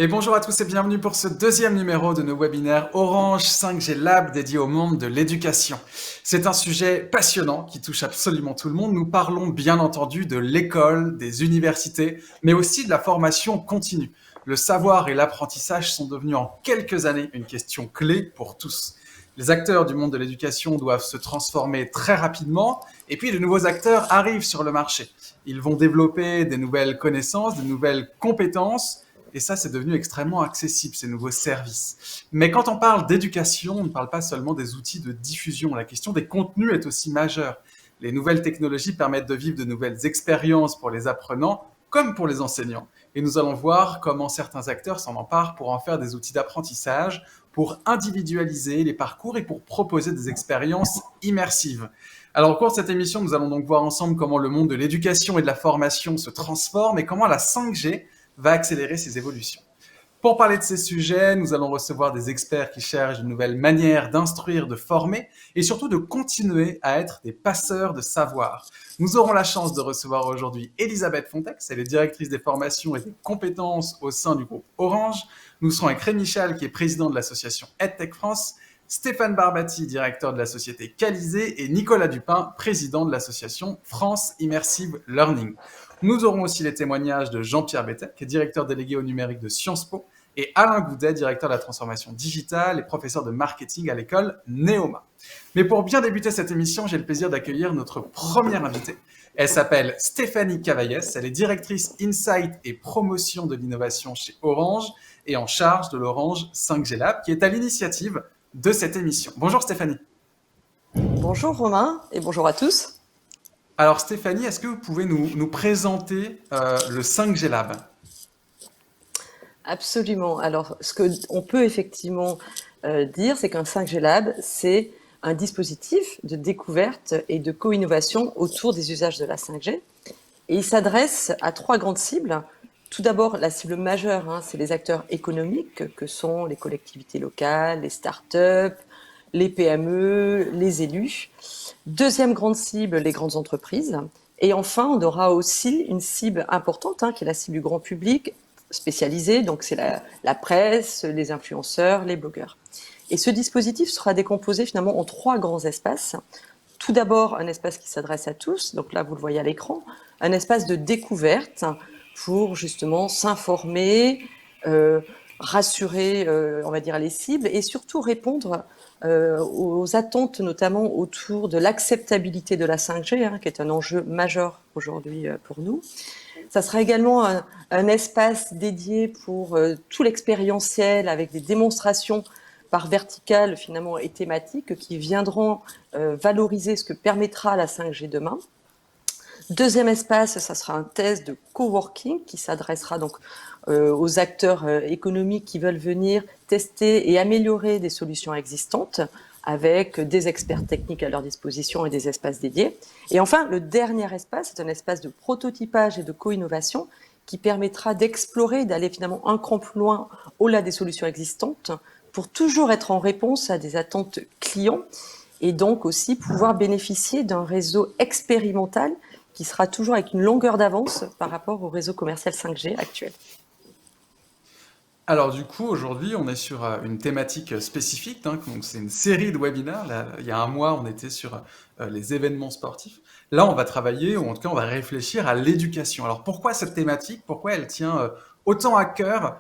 Et bonjour à tous et bienvenue pour ce deuxième numéro de nos webinaires Orange 5G Lab dédié au monde de l'éducation. C'est un sujet passionnant qui touche absolument tout le monde. Nous parlons bien entendu de l'école, des universités, mais aussi de la formation continue. Le savoir et l'apprentissage sont devenus en quelques années une question clé pour tous. Les acteurs du monde de l'éducation doivent se transformer très rapidement et puis de nouveaux acteurs arrivent sur le marché. Ils vont développer des nouvelles connaissances, des nouvelles compétences. Et ça, c'est devenu extrêmement accessible, ces nouveaux services. Mais quand on parle d'éducation, on ne parle pas seulement des outils de diffusion. La question des contenus est aussi majeure. Les nouvelles technologies permettent de vivre de nouvelles expériences pour les apprenants comme pour les enseignants. Et nous allons voir comment certains acteurs s'en emparent pour en faire des outils d'apprentissage, pour individualiser les parcours et pour proposer des expériences immersives. Alors, au cours de cette émission, nous allons donc voir ensemble comment le monde de l'éducation et de la formation se transforme et comment la 5G va accélérer ces évolutions. Pour parler de ces sujets, nous allons recevoir des experts qui cherchent de nouvelles manières d'instruire, de former et surtout de continuer à être des passeurs de savoir. Nous aurons la chance de recevoir aujourd'hui Elisabeth Fontex, elle est directrice des formations et des compétences au sein du groupe Orange. Nous serons avec Rémi Michal, qui est président de l'association EdTech France, Stéphane Barbati, directeur de la société Calisé, et Nicolas Dupin, président de l'association France Immersive Learning. Nous aurons aussi les témoignages de Jean-Pierre Bettet, qui est directeur délégué au numérique de Sciences Po, et Alain Goudet, directeur de la transformation digitale et professeur de marketing à l'école Neoma. Mais pour bien débuter cette émission, j'ai le plaisir d'accueillir notre première invitée. Elle s'appelle Stéphanie Cavaillès, elle est directrice Insight et promotion de l'innovation chez Orange et en charge de l'Orange 5G Lab, qui est à l'initiative de cette émission. Bonjour Stéphanie. Bonjour Romain et bonjour à tous. Alors Stéphanie, est-ce que vous pouvez nous présenter le 5G Lab ? Absolument. Alors, ce qu'on peut effectivement dire, c'est qu'un 5G Lab, c'est un dispositif de découverte et de co-innovation autour des usages de la 5G. Et il s'adresse à trois grandes cibles. Tout d'abord, la cible majeure, c'est les acteurs économiques, que sont les collectivités locales, les startups, les PME, les élus. Deuxième grande cible, les grandes entreprises. Et enfin, on aura aussi une cible importante, qui est la cible du grand public, spécialisée, donc c'est la presse, les influenceurs, les blogueurs. Et ce dispositif sera décomposé finalement en trois grands espaces. Tout d'abord, un espace qui s'adresse à tous, donc là vous le voyez à l'écran, un espace de découverte pour justement s'informer, rassurer, on va dire, les cibles et surtout répondre aux attentes notamment autour de l'acceptabilité de la 5G, qui est un enjeu majeur aujourd'hui pour nous. Ça sera également un espace dédié pour tout l'expérientiel avec des démonstrations par verticale finalement et thématiques qui viendront valoriser ce que permettra la 5G demain. Deuxième espace, ça sera un test de coworking qui s'adressera donc aux acteurs économiques qui veulent venir tester et améliorer des solutions existantes avec des experts techniques à leur disposition et des espaces dédiés. Et enfin, le dernier espace, c'est un espace de prototypage et de co-innovation qui permettra d'explorer, d'aller finalement un cran plus loin au-delà des solutions existantes pour toujours être en réponse à des attentes clients et donc aussi pouvoir bénéficier d'un réseau expérimental qui sera toujours avec une longueur d'avance par rapport au réseau commercial 5G actuel. Alors du coup, aujourd'hui, on est sur une thématique spécifique, donc c'est une série de webinaires. Là, il y a un mois, on était sur les événements sportifs. Là, on va travailler, ou en tout cas, on va réfléchir à l'éducation. Alors pourquoi cette thématique? Pourquoi elle tient autant à cœur?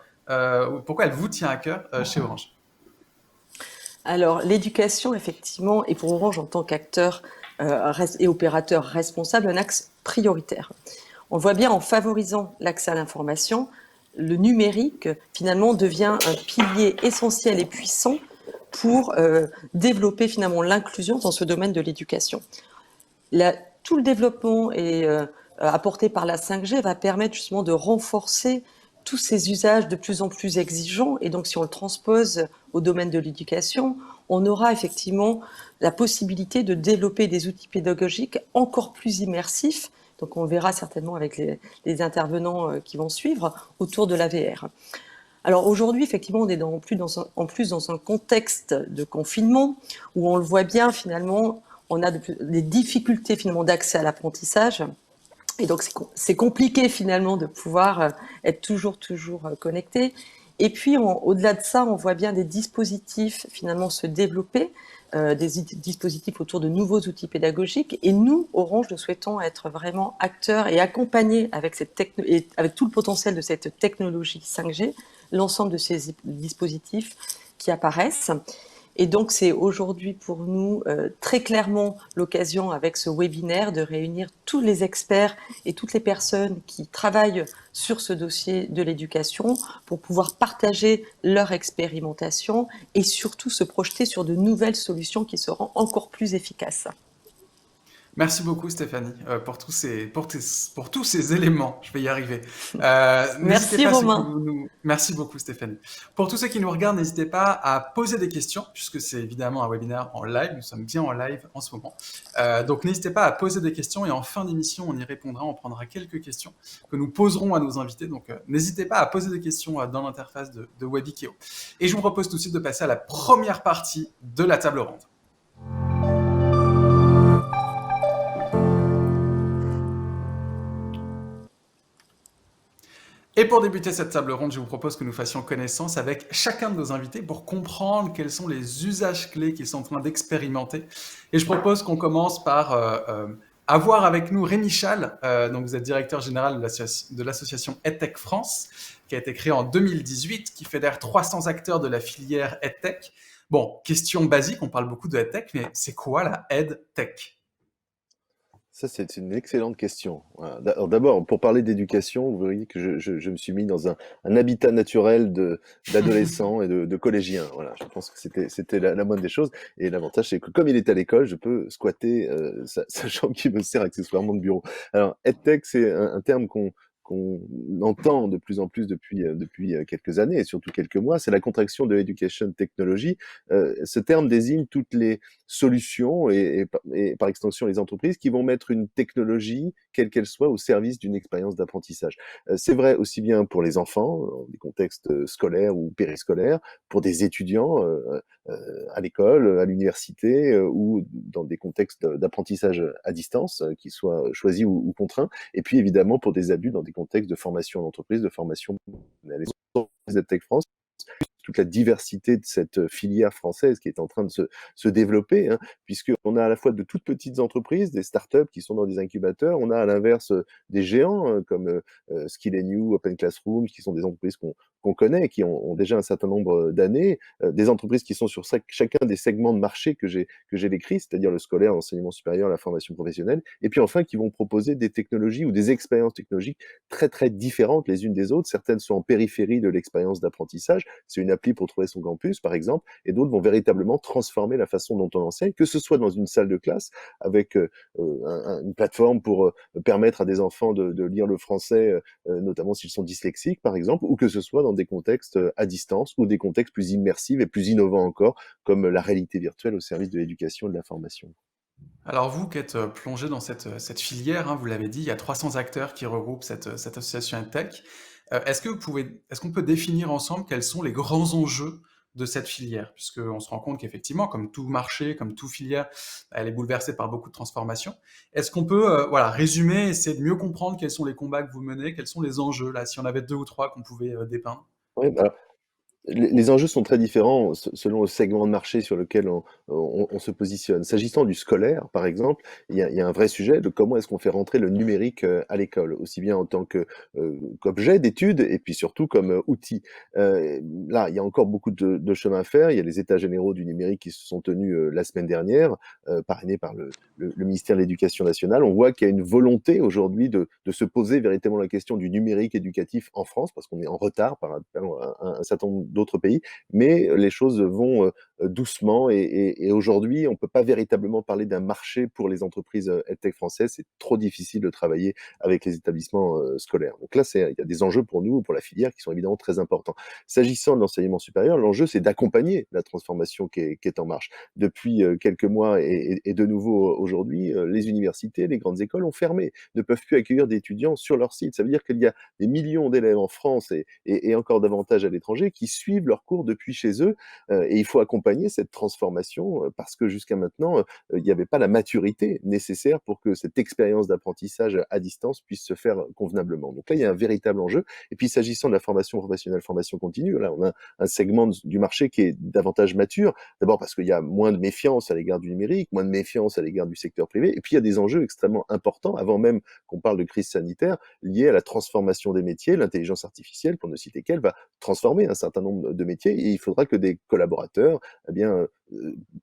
Pourquoi elle vous tient à cœur chez Orange? Alors, l'éducation, effectivement, est pour Orange en tant qu'acteur et opérateur responsable un axe prioritaire. On le voit bien en favorisant l'accès à l'information, le numérique, finalement, devient un pilier essentiel et puissant pour développer, finalement, l'inclusion dans ce domaine de l'éducation. Tout le développement apporté par la 5G va permettre justement de renforcer tous ces usages de plus en plus exigeants. Et donc, si on le transpose au domaine de l'éducation, on aura effectivement la possibilité de développer des outils pédagogiques encore plus immersifs. Donc, on verra certainement avec les intervenants qui vont suivre autour de la VR. Alors aujourd'hui, effectivement, on est en plus dans un contexte de confinement où on le voit bien, finalement, on a des difficultés finalement d'accès à l'apprentissage. Et donc, c'est compliqué finalement de pouvoir être toujours connecté. Et puis, au-delà de ça, on voit bien des dispositifs finalement se développer, dispositifs autour de nouveaux outils pédagogiques. Et nous, Orange, nous souhaitons être vraiment acteurs et accompagner avec et avec tout le potentiel de cette technologie 5G, l'ensemble de ces dispositifs qui apparaissent. Et donc, c'est aujourd'hui pour nous très clairement l'occasion, avec ce webinaire, de réunir tous les experts et toutes les personnes qui travaillent sur ce dossier de l'éducation pour pouvoir partager leur expérimentation et surtout se projeter sur de nouvelles solutions qui seront encore plus efficaces. Merci beaucoup Stéphanie pour tous ces éléments. Je vais y arriver. N'hésitez Merci pas ceux qui Romain. Merci beaucoup Stéphanie. Pour tous ceux qui nous regardent, n'hésitez pas à poser des questions puisque c'est évidemment un webinaire en live. Nous sommes bien en live en ce moment. Donc n'hésitez pas à poser des questions et en fin d'émission on y répondra. On prendra quelques questions que nous poserons à nos invités. Donc n'hésitez pas à poser des questions dans l'interface de Webikeo. Et je vous propose tout de suite de passer à la première partie de la table ronde. Et pour débuter cette table ronde, je vous propose que nous fassions connaissance avec chacun de nos invités pour comprendre quels sont les usages clés qu'ils sont en train d'expérimenter. Et je propose qu'on commence par avoir avec nous Rémi Chal. Donc vous êtes directeur général de l'association EdTech France, qui a été créée en 2018, qui fédère 300 acteurs de la filière EdTech. Bon, question basique, on parle beaucoup de EdTech, mais c'est quoi la EdTech ? Ça, c'est une excellente question. Voilà. Alors d'abord, pour parler d'éducation, vous voyez que je me suis mis dans un habitat naturel d'adolescents et de collégiens. Voilà, je pense que c'était la moindre des choses. Et l'avantage, c'est que comme il est à l'école, je peux squatter sa chambre qui me sert accessoirement de bureau. Alors, EdTech, c'est un terme qu'on entend de plus en plus depuis quelques années et surtout quelques mois, c'est la contraction de Education Technology. Ce terme désigne toutes les solutions et par extension les entreprises qui vont mettre une technologie, quelle qu'elle soit, au service d'une expérience d'apprentissage. C'est vrai aussi bien pour les enfants, dans des contextes scolaires ou périscolaires, pour des étudiants à l'école, à l'université ou dans des contextes d'apprentissage à distance, qu'ils soient choisis ou contraints, et puis évidemment pour des adultes dans des contextes de formation en entreprise, de formation professionnelle. Les EdTech France, toute la diversité de cette filière française qui est en train de se développer, hein, puisqu'on a à la fois de toutes petites entreprises, des startups qui sont dans des incubateurs, on a à l'inverse des géants comme Skill & You, Open Classroom, qui sont des entreprises qu'on connaît, qui ont déjà un certain nombre d'années, des entreprises qui sont sur chacun des segments de marché que j'ai décrits, c'est-à-dire le scolaire, l'enseignement supérieur, la formation professionnelle, et puis enfin qui vont proposer des technologies ou des expériences technologiques très très différentes les unes des autres. Certaines sont en périphérie de l'expérience d'apprentissage, c'est une appli pour trouver son campus par exemple, et d'autres vont véritablement transformer la façon dont on enseigne, que ce soit dans une salle de classe avec une plateforme pour permettre à des enfants de lire le français, notamment s'ils sont dyslexiques par exemple, ou que ce soit dans des contextes à distance ou des contextes plus immersifs et plus innovants encore, comme la réalité virtuelle au service de l'éducation et de la formation. Alors vous qui êtes plongé dans cette filière, hein, vous l'avez dit, il y a 300 acteurs qui regroupent cette association EdTech. Est-ce qu'on peut définir ensemble quels sont les grands enjeux de cette filière? Puisqu'on se rend compte qu'effectivement, comme tout marché, comme toute filière, elle est bouleversée par beaucoup de transformations. Est-ce qu'on peut voilà, résumer, essayer de mieux comprendre quels sont les combats que vous menez, quels sont les enjeux, là, si on avait deux ou trois qu'on pouvait dépeindre? Oui, bah, les enjeux sont très différents selon le segment de marché sur lequel on se positionne. S'agissant du scolaire, par exemple, il y a un vrai sujet de comment est-ce qu'on fait rentrer le numérique à l'école, aussi bien en tant qu'objet d'étude et puis surtout comme outil. Là, il y a encore beaucoup de chemin à faire. Il y a les états généraux du numérique qui se sont tenus la semaine dernière, parrainés par le ministère de l'Éducation nationale. On voit qu'il y a une volonté aujourd'hui de se poser véritablement la question du numérique éducatif en France, parce qu'on est en retard par un certain nombre d'autres pays, mais les choses vont doucement et aujourd'hui, on ne peut pas véritablement parler d'un marché pour les entreprises EdTech françaises. C'est trop difficile de travailler avec les établissements scolaires. Donc là, il y a des enjeux pour nous, pour la filière, qui sont évidemment très importants. S'agissant de l'enseignement supérieur, l'enjeu, c'est d'accompagner la transformation qui est en marche. Depuis quelques mois et de nouveau aujourd'hui, les universités, les grandes écoles ont fermé, ne peuvent plus accueillir d'étudiants sur leur site. Ça veut dire qu'il y a des millions d'élèves en France et encore davantage à l'étranger qui suivent leurs cours depuis chez eux. Et il faut accompagner cette transformation parce que jusqu'à maintenant, il n'y avait pas la maturité nécessaire pour que cette expérience d'apprentissage à distance puisse se faire convenablement. Donc là, il y a un véritable enjeu. Et puis, s'agissant de la formation professionnelle, formation continue, là, on a un segment du marché qui est davantage mature. D'abord parce qu'il y a moins de méfiance à l'égard du numérique, moins de méfiance à l'égard du secteur privé. Et puis, il y a des enjeux extrêmement importants, avant même qu'on parle de crise sanitaire, liés à la transformation des métiers. L'intelligence artificielle, pour ne citer qu'elle, va transformer un certain nombre de métiers et il faudra que des collaborateurs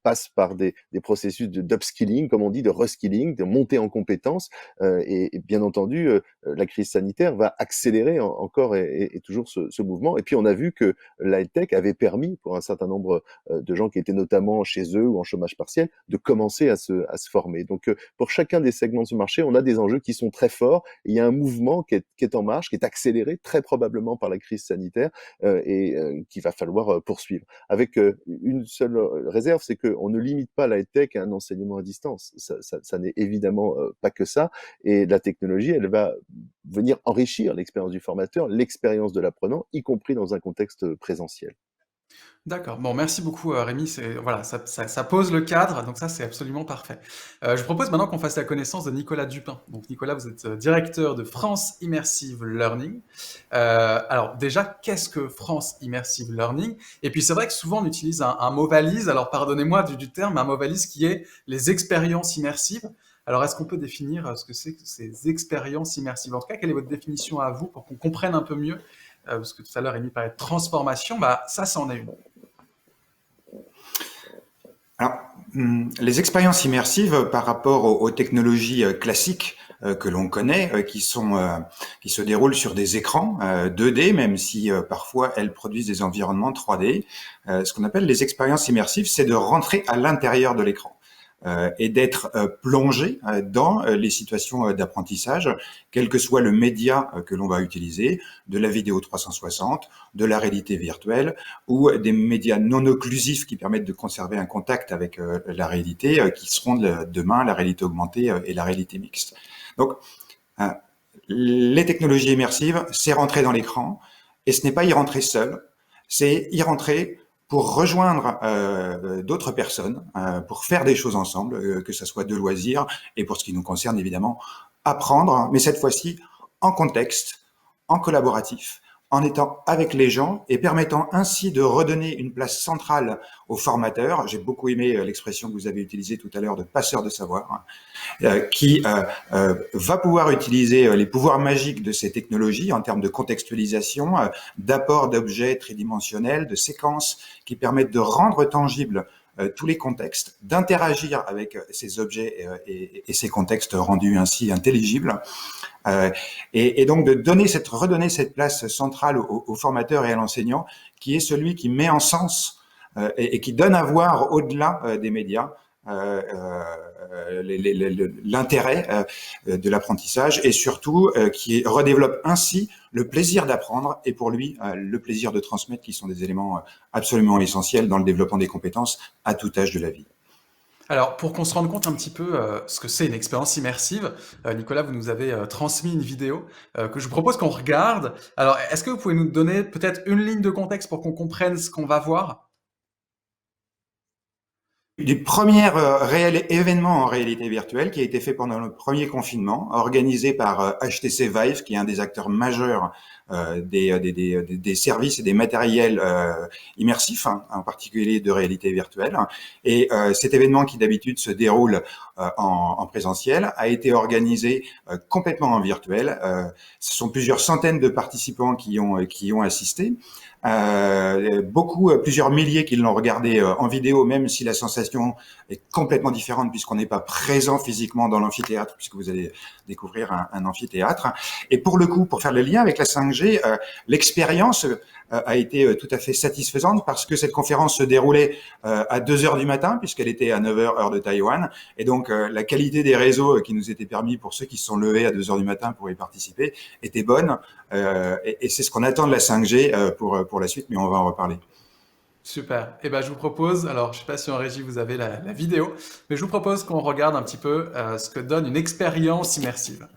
passent par des processus d'upskilling, comme on dit, de reskilling, de montée en compétences. Et bien entendu, la crise sanitaire va accélérer encore et toujours ce mouvement. Et puis, on a vu que la tech avait permis, pour un certain nombre de gens qui étaient notamment chez eux ou en chômage partiel, de commencer à se former. Donc, pour chacun des segments de ce marché, on a des enjeux qui sont très forts. Il y a un mouvement qui est en marche, qui est accéléré très probablement par la crise sanitaire qu'il va falloir poursuivre. Avec une seule réserve, c'est qu'on ne limite pas la tech à un enseignement à distance. Ça n'est évidemment pas que ça. Et la technologie, elle va venir enrichir l'expérience du formateur, l'expérience de l'apprenant, y compris dans un contexte présentiel. D'accord. Bon, merci beaucoup, Rémi. Voilà, ça pose le cadre, donc ça, c'est absolument parfait. Je vous propose maintenant qu'on fasse la connaissance de Nicolas Dupin. Donc, Nicolas, vous êtes directeur de France Immersive Learning. Alors, déjà, qu'est-ce que France Immersive Learning? Et puis, c'est vrai que souvent, on utilise un mot valise. Alors, pardonnez-moi du terme, un mot valise qui est les expériences immersives. Alors, est-ce qu'on peut définir ce que c'est que ces expériences immersives? En tout cas, quelle est votre définition à vous pour qu'on comprenne un peu mieux? Parce que tout à l'heure, Rémi parlait de transformation. Bah, ça en est une. Alors, les expériences immersives par rapport aux technologies classiques que l'on connaît, qui se déroulent sur des écrans 2D, même si parfois elles produisent des environnements 3D. Ce qu'on appelle les expériences immersives, c'est de rentrer à l'intérieur de l'écran. Et d'être plongé dans les situations d'apprentissage, quel que soit le média que l'on va utiliser, de la vidéo 360, de la réalité virtuelle ou des médias non occlusifs qui permettent de conserver un contact avec la réalité, qui seront demain la réalité augmentée et la réalité mixte. Donc, les technologies immersives, c'est rentrer dans l'écran et ce n'est pas y rentrer seul, c'est y rentrer pour rejoindre d'autres personnes, pour faire des choses ensemble, que ce soit de loisirs, et pour ce qui nous concerne évidemment, apprendre, mais cette fois-ci en contexte, en collaboratif, en étant avec les gens et permettant ainsi de redonner une place centrale aux formateurs. J'ai beaucoup aimé l'expression que vous avez utilisée tout à l'heure de passeur de savoir, qui va pouvoir utiliser les pouvoirs magiques de ces technologies en termes de contextualisation, d'apport d'objets tridimensionnels, de séquences qui permettent de rendre tangibles tous les contextes, d'interagir avec ces objets et ces contextes rendus ainsi intelligibles, et donc de redonner cette place centrale au formateur et à l'enseignant, qui est celui qui met en sens et qui donne à voir au-delà des médias l'intérêt de l'apprentissage et surtout qui redéveloppe ainsi le plaisir d'apprendre et pour lui le plaisir de transmettre, qui sont des éléments absolument essentiels dans le développement des compétences à tout âge de la vie. Alors, pour qu'on se rende compte un petit peu ce que c'est une expérience immersive, Nicolas, vous nous avez transmis une vidéo que je vous propose qu'on regarde. Alors, est-ce que vous pouvez nous donner peut-être une ligne de contexte pour qu'on comprenne ce qu'on va voir? Du premier réel événement en réalité virtuelle qui a été fait pendant le premier confinement, organisé par HTC Vive, qui est un des acteurs majeurs des services et des matériels immersifs, hein, en particulier de réalité virtuelle. Et cet événement, qui d'habitude se déroule en présentiel, a été organisé complètement en virtuel. Ce sont plusieurs centaines de participants qui ont assisté. Plusieurs milliers qui l'ont regardé en vidéo, même si la sensation est complètement différente puisqu'on n'est pas présent physiquement dans l'amphithéâtre, puisque vous allez découvrir un amphithéâtre. Et pour le coup, pour faire le lien avec la 5G, l'expérience a été tout à fait satisfaisante parce que cette conférence se déroulait à 2h du matin, puisqu'elle était à 9h heure de Taïwan. Et donc, la qualité des réseaux qui nous était permis pour ceux qui se sont levés à 2h du matin pour y participer était bonne. Et c'est ce qu'on attend de la 5G pour la suite, mais on va en reparler. Super. Eh ben, je vous propose, alors je ne sais pas si en régie vous avez la vidéo, mais je vous propose qu'on regarde un petit peu ce que donne une expérience immersive.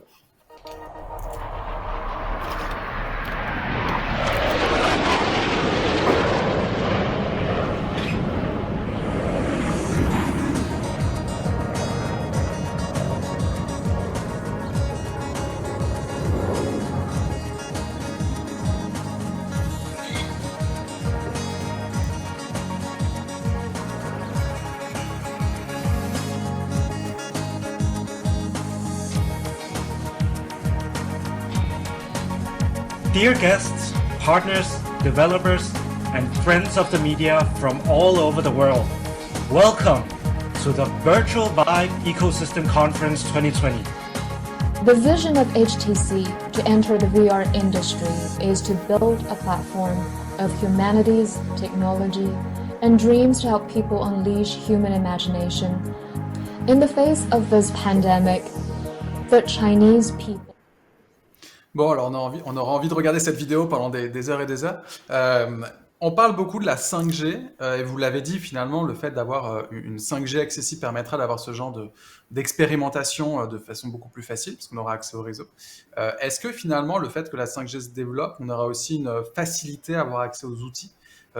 Dear guests, partners, developers, and friends of the media from all over the world, welcome to the Virtual Vibe Ecosystem Conference 2020. The vision of HTC to enter the VR industry is to build a platform of humanities, technology, and dreams to help people unleash human imagination. In the face of this pandemic, the Chinese people. Bon, alors on aura envie de regarder cette vidéo pendant des heures et des heures. On parle beaucoup de la 5G, et vous l'avez dit, finalement, le fait d'avoir une 5G accessible permettra d'avoir ce genre d'expérimentation de façon beaucoup plus facile, parce qu'on aura accès au réseau. Est-ce que finalement, le fait que la 5G se développe, on aura aussi une facilité à avoir accès aux outils?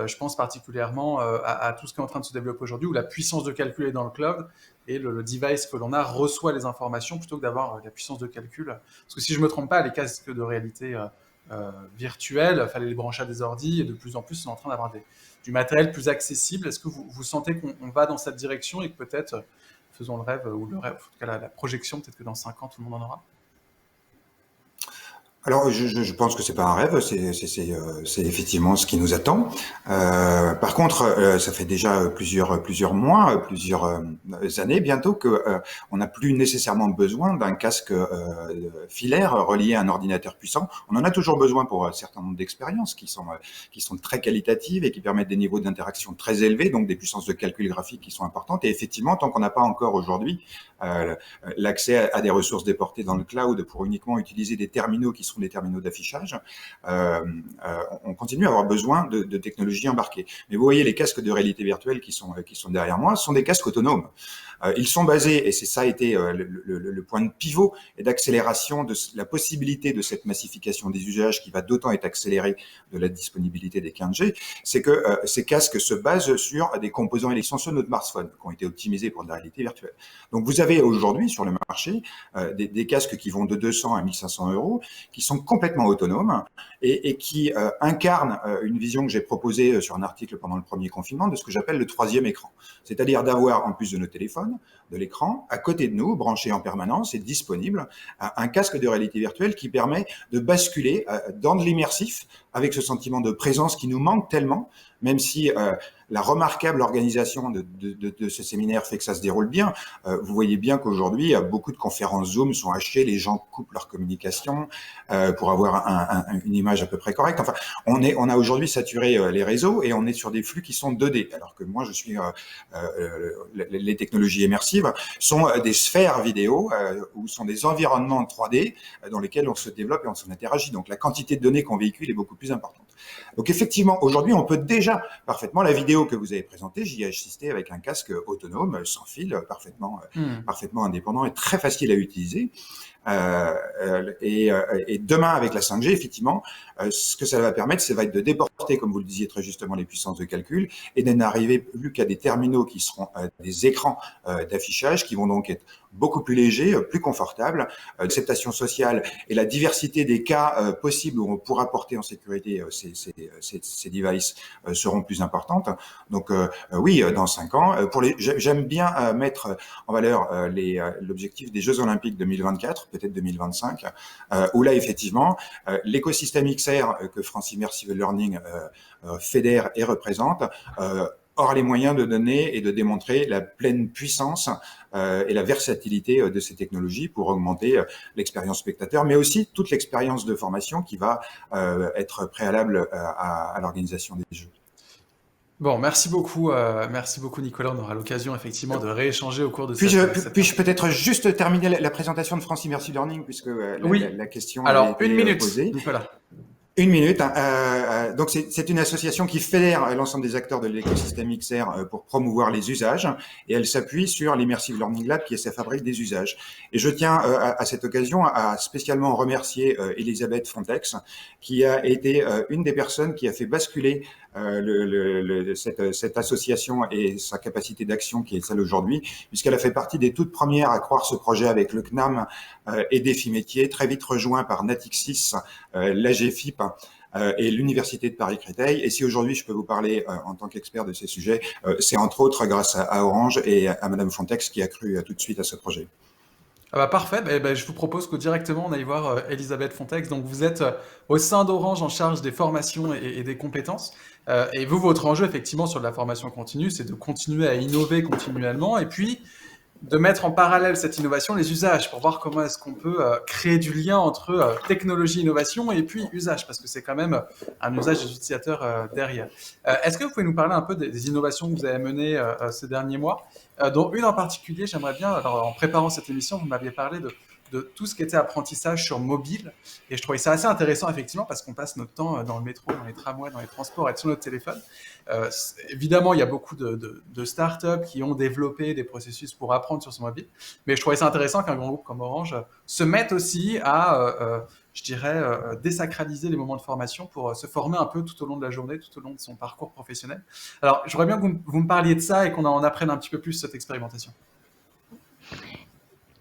Je pense particulièrement à tout ce qui est en train de se développer aujourd'hui, où la puissance de calcul est dans le cloud, et le device que l'on a reçoit les informations plutôt que d'avoir la puissance de calcul. Parce que si je ne me trompe pas, les casques de réalité virtuelle, il fallait les brancher à des ordis, et de plus en plus, on est en train d'avoir du matériel plus accessible. Est-ce que vous sentez qu'on va dans cette direction et que peut-être, faisons le rêve, ou le rêve, en tout cas la projection, peut-être que dans 5 ans, tout le monde en aura? Alors, je pense que c'est pas un rêve, c'est effectivement ce qui nous attend. Par contre, ça fait déjà plusieurs mois, plusieurs années bientôt que on n'a plus nécessairement besoin d'un casque filaire relié à un ordinateur puissant. On en a toujours besoin pour un certain nombre d'expériences qui sont très qualitatives et qui permettent des niveaux d'interaction très élevés, donc des puissances de calcul graphique qui sont importantes. Et effectivement, tant qu'on n'a pas encore aujourd'hui l'accès à des ressources déportées dans le cloud pour uniquement utiliser des terminaux qui sont des terminaux d'affichage, on continue à avoir besoin de technologies embarquées. Mais vous voyez, les casques de réalité virtuelle qui sont derrière moi sont des casques autonomes. Ils sont basés, et c'est ça a été le point de pivot et d'accélération de la possibilité de cette massification des usages qui va d'autant être accélérée de la disponibilité des 15G, c'est que ces casques se basent sur des composants électroniques sur notre smartphone qui ont été optimisés pour de la réalité virtuelle. Donc vous avez aujourd'hui sur le marché des casques qui vont de 200 à 1500 euros, qui sont complètement autonomes et qui incarnent une vision que j'ai proposée sur un article pendant le premier confinement de ce que j'appelle le troisième écran. C'est-à-dire d'avoir, en plus de nos téléphones, de l'écran, à côté de nous, branché en permanence et disponible, un casque de réalité virtuelle qui permet de basculer dans de l'immersif avec ce sentiment de présence qui nous manque tellement, même si la remarquable organisation de ce séminaire fait que ça se déroule bien. Vous voyez bien qu'aujourd'hui, beaucoup de conférences Zoom sont hachées, les gens coupent leur communication pour avoir une image à peu près correcte. Enfin, on a aujourd'hui saturé les réseaux et on est sur des flux qui sont 2D, alors que moi, je suis les technologies immersives sont des sphères vidéo ou sont des environnements 3D dans lesquels on se développe et on s'en interagit. Donc, la quantité de données qu'on véhicule est beaucoup plus importante. Donc, effectivement, aujourd'hui, on peut déjà parfaitement, la vidéo que vous avez présentée, j'y ai assisté avec un casque autonome, sans fil, parfaitement indépendant et très facile à utiliser. Et demain, avec la 5G, effectivement, ce que ça va permettre, ça va être de déporter, comme vous le disiez très justement, les puissances de calcul et de n'arriver plus qu'à des terminaux qui seront des écrans d'affichage qui vont donc être beaucoup plus légers, plus confortables. L'acceptation sociale et la diversité des cas possibles où on pourra porter en sécurité ces devices seront plus importantes. Donc oui, dans 5 ans, j'aime bien mettre en valeur l'objectif des Jeux Olympiques 2024, peut-être 2025, où là effectivement l'écosystème XR que France Immersive Learning fédère et représente aura les moyens de donner et de démontrer la pleine puissance et la versatilité de ces technologies pour augmenter l'expérience spectateur, mais aussi toute l'expérience de formation qui va être préalable à l'organisation des Jeux. Bon, merci beaucoup Nicolas. On aura l'occasion effectivement de rééchanger au cours de Puis-je peut-être juste terminer la présentation de France Immersive Learning puisque la question a été posée. Nicolas. 1 minute. Donc c'est une association qui fédère l'ensemble des acteurs de l'écosystème XR pour promouvoir les usages et elle s'appuie sur l'Immersive Learning Lab qui est sa fabrique des usages. Et je tiens à cette occasion à spécialement remercier Elisabeth Fontex qui a été une des personnes qui a fait basculer cette association et sa capacité d'action qui est celle aujourd'hui, puisqu'elle a fait partie des toutes premières à croire ce projet avec le CNAM et Défi Métier, très vite rejoint par Natixis, l'AGFIP et l'Université de Paris-Créteil. Et si aujourd'hui je peux vous parler en tant qu'expert de ces sujets, c'est entre autres grâce à Orange et à Madame Fontex qui a cru tout de suite à ce projet. Ah bah parfait, je vous propose que directement on aille voir Elisabeth Fontex. Donc vous êtes au sein d'Orange en charge des formations et des compétences. Et vous, votre enjeu effectivement sur de la formation continue, c'est de continuer à innover continuellement et puis de mettre en parallèle cette innovation, les usages, pour voir comment est-ce qu'on peut créer du lien entre technologie, innovation et puis usage, parce que c'est quand même un usage des utilisateurs derrière. Est-ce que vous pouvez nous parler un peu des innovations que vous avez menées ces derniers mois, dont une en particulier, j'aimerais bien, alors en préparant cette émission, vous m'aviez parlé de tout ce qui était apprentissage sur mobile, et je trouvais ça assez intéressant effectivement, parce qu'on passe notre temps dans le métro, dans les tramways, dans les transports, à être sur notre téléphone. Évidemment, il y a beaucoup de startups qui ont développé des processus pour apprendre sur son mobile, mais je trouvais ça intéressant qu'un grand groupe comme Orange se mette aussi à, je dirais, désacraliser les moments de formation pour se former un peu tout au long de la journée, tout au long de son parcours professionnel. Alors, j'aimerais bien que vous me parliez de ça et qu'on en apprenne un petit peu plus cette expérimentation.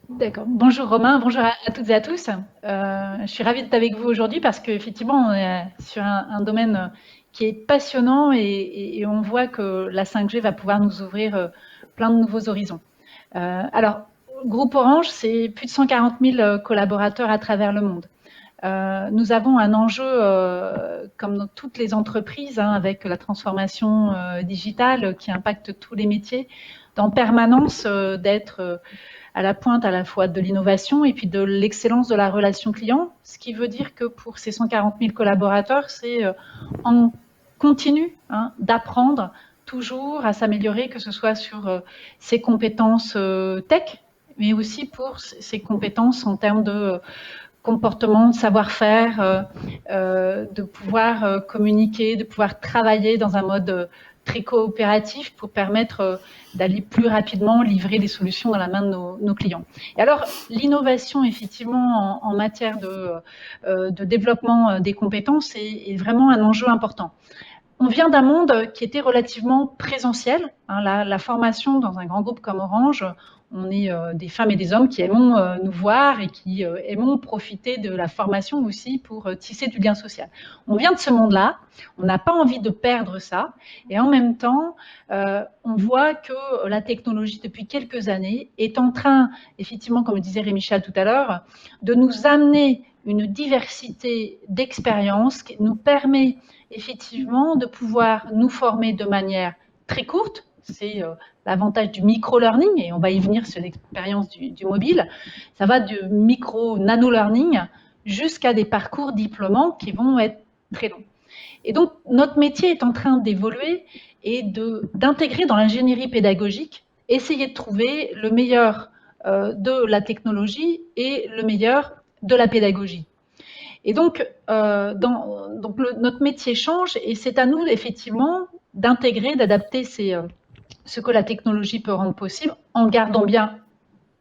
D'accord. Bonjour Romain, bonjour à toutes et à tous. Je suis ravie d'être avec vous aujourd'hui parce qu'effectivement, on est sur un domaine qui est passionnant et on voit que la 5G va pouvoir nous ouvrir plein de nouveaux horizons. Alors, Groupe Orange, c'est plus de 140 000 collaborateurs à travers le monde. Nous avons un enjeu, comme dans toutes les entreprises, avec la transformation digitale qui impacte tous les métiers, d'en permanence d'être à la pointe à la fois de l'innovation et puis de l'excellence de la relation client, ce qui veut dire que pour ces 140 000 collaborateurs, c'est en continu d'apprendre toujours à s'améliorer, que ce soit sur ses compétences tech, mais aussi pour ses compétences en termes de comportement, de savoir-faire, de pouvoir communiquer, de pouvoir travailler dans un mode très coopératif pour permettre d'aller plus rapidement livrer des solutions dans la main de nos clients. Et alors, l'innovation, effectivement, en matière de développement des compétences est vraiment un enjeu important. On vient d'un monde qui était relativement présentiel. La formation dans un grand groupe comme Orange, on est des femmes et des hommes qui aimons nous voir et qui aimons profiter de la formation aussi pour tisser du lien social. On vient de ce monde-là, on n'a pas envie de perdre ça, et en même temps, on voit que la technologie, depuis quelques années, est en train, effectivement, comme le disait Rémi-Michel tout à l'heure, de nous amener une diversité d'expériences qui nous permet effectivement de pouvoir nous former de manière très courte. C'est l'avantage du micro-learning, et on va y venir sur l'expérience du mobile. Ça va du micro-nano-learning jusqu'à des parcours diplômants qui vont être très longs. Et donc, notre métier est en train d'évoluer et d'intégrer dans l'ingénierie pédagogique, essayer de trouver le meilleur de la technologie et le meilleur de la pédagogie. Et donc, notre métier change et c'est à nous, effectivement, d'intégrer, d'adapter ce que la technologie peut rendre possible en gardant bien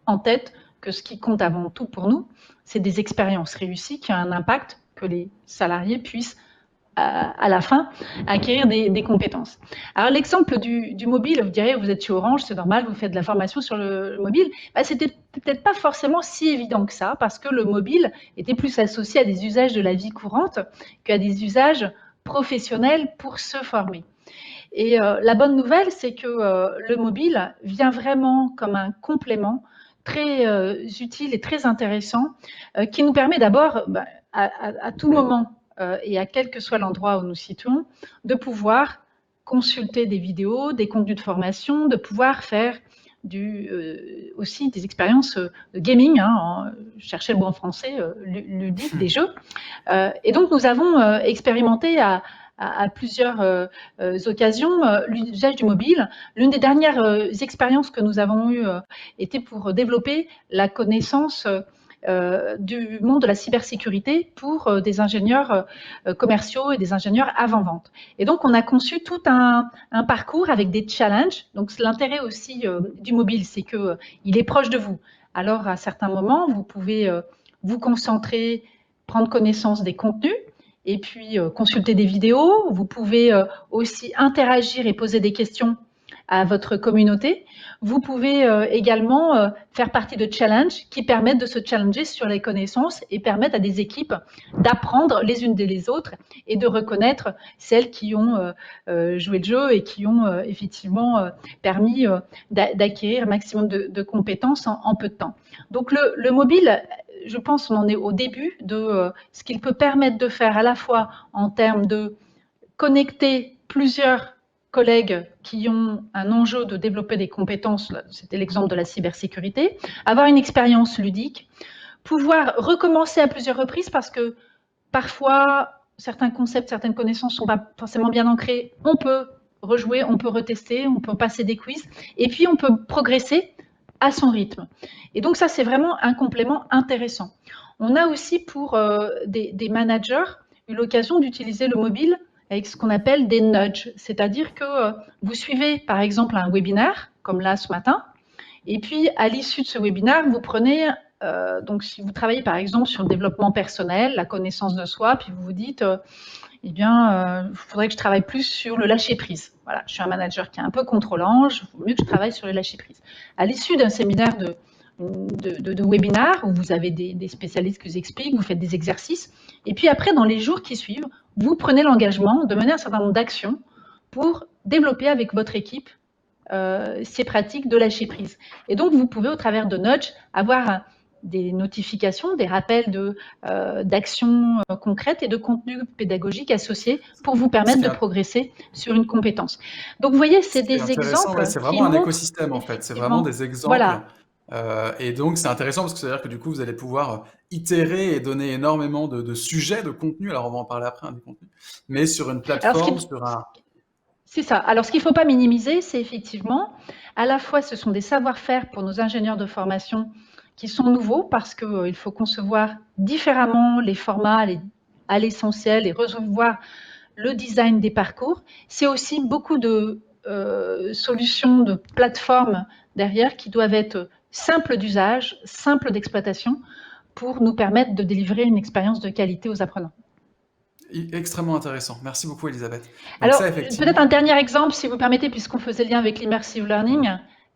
en tête que ce qui compte avant tout pour nous, c'est des expériences réussies qui ont un impact, que les salariés puissent à la fin, acquérir des compétences. Alors, l'exemple du mobile, vous direz, vous êtes chez Orange, c'est normal, vous faites de la formation sur le mobile. C'était peut-être pas forcément si évident que ça, parce que le mobile était plus associé à des usages de la vie courante qu'à des usages professionnels pour se former. Et la bonne nouvelle, c'est que le mobile vient vraiment comme un complément très utile et très intéressant, qui nous permet d'abord, à tout moment, et à quel que soit l'endroit où nous situons, de pouvoir consulter des vidéos, des contenus de formation, de pouvoir faire aussi des expériences de gaming, chercher le mot en français, ludique, des jeux. Et donc, nous avons expérimenté à plusieurs occasions l'usage du mobile. L'une des dernières expériences que nous avons eues était pour développer la connaissance du monde de la cybersécurité pour des ingénieurs commerciaux et des ingénieurs avant-vente. Et donc, on a conçu tout un parcours avec des challenges. Donc, l'intérêt aussi du mobile, c'est qu'il est proche de vous. Alors, à certains moments, vous pouvez vous concentrer, prendre connaissance des contenus, et puis consulter des vidéos. Vous pouvez aussi interagir et poser des questions à votre communauté. Vous pouvez également faire partie de challenges qui permettent de se challenger sur les connaissances et permettent à des équipes d'apprendre les unes des autres et de reconnaître celles qui ont joué le jeu et qui ont effectivement permis d'acquérir un maximum de compétences en peu de temps. Donc le mobile, je pense qu'on en est au début de ce qu'il peut permettre de faire à la fois en termes de connecter plusieurs collègues qui ont un enjeu de développer des compétences, c'était l'exemple de la cybersécurité, avoir une expérience ludique, pouvoir recommencer à plusieurs reprises parce que parfois certains concepts, certaines connaissances ne sont pas forcément bien ancrées, on peut rejouer, on peut retester, on peut passer des quiz et puis on peut progresser à son rythme. Et donc ça, c'est vraiment un complément intéressant. On a aussi pour des managers eu l'occasion d'utiliser le mobile avec ce qu'on appelle des nudges, c'est-à-dire que vous suivez par exemple un webinaire, comme là ce matin, et puis à l'issue de ce webinaire, vous prenez, donc si vous travaillez par exemple sur le développement personnel, la connaissance de soi, puis vous vous dites, eh bien, il faudrait que je travaille plus sur le lâcher-prise. Voilà, je suis un manager qui est un peu contrôlant, il vaut mieux que je travaille sur le lâcher-prise. À l'issue d'un séminaire de webinaire où vous avez des spécialistes qui vous expliquent, vous faites des exercices, et puis après, dans les jours qui suivent, vous prenez l'engagement de mener un certain nombre d'actions pour développer avec votre équipe ces pratiques de lâcher-prise. Et donc, vous pouvez, au travers de nudge, avoir des notifications, des rappels d'actions concrètes et de contenus pédagogiques associés pour vous permettre de progresser sur une compétence. Donc, vous voyez, c'est des exemples. Ouais, c'est vraiment un écosystème, en fait. C'est vraiment des exemples. Voilà. Et donc, c'est intéressant parce que c'est-à-dire que du coup, vous allez pouvoir itérer et donner énormément de sujets, de contenu. Alors, on va en parler après, du contenu. Mais sur une plateforme, C'est ça. Alors, ce qu'il ne faut pas minimiser, c'est effectivement, à la fois, ce sont des savoir-faire pour nos ingénieurs de formation qui sont nouveaux parce qu'il faut concevoir différemment les formats à l'essentiel et revoir le design des parcours. C'est aussi beaucoup de solutions, de plateformes derrière qui doivent être simples d'usage, simples d'exploitation pour nous permettre de délivrer une expérience de qualité aux apprenants. Extrêmement intéressant. Merci beaucoup, Elisabeth. Donc alors, ça, effectivement... peut-être un dernier exemple, si vous permettez, puisqu'on faisait le lien avec l'immersive learning.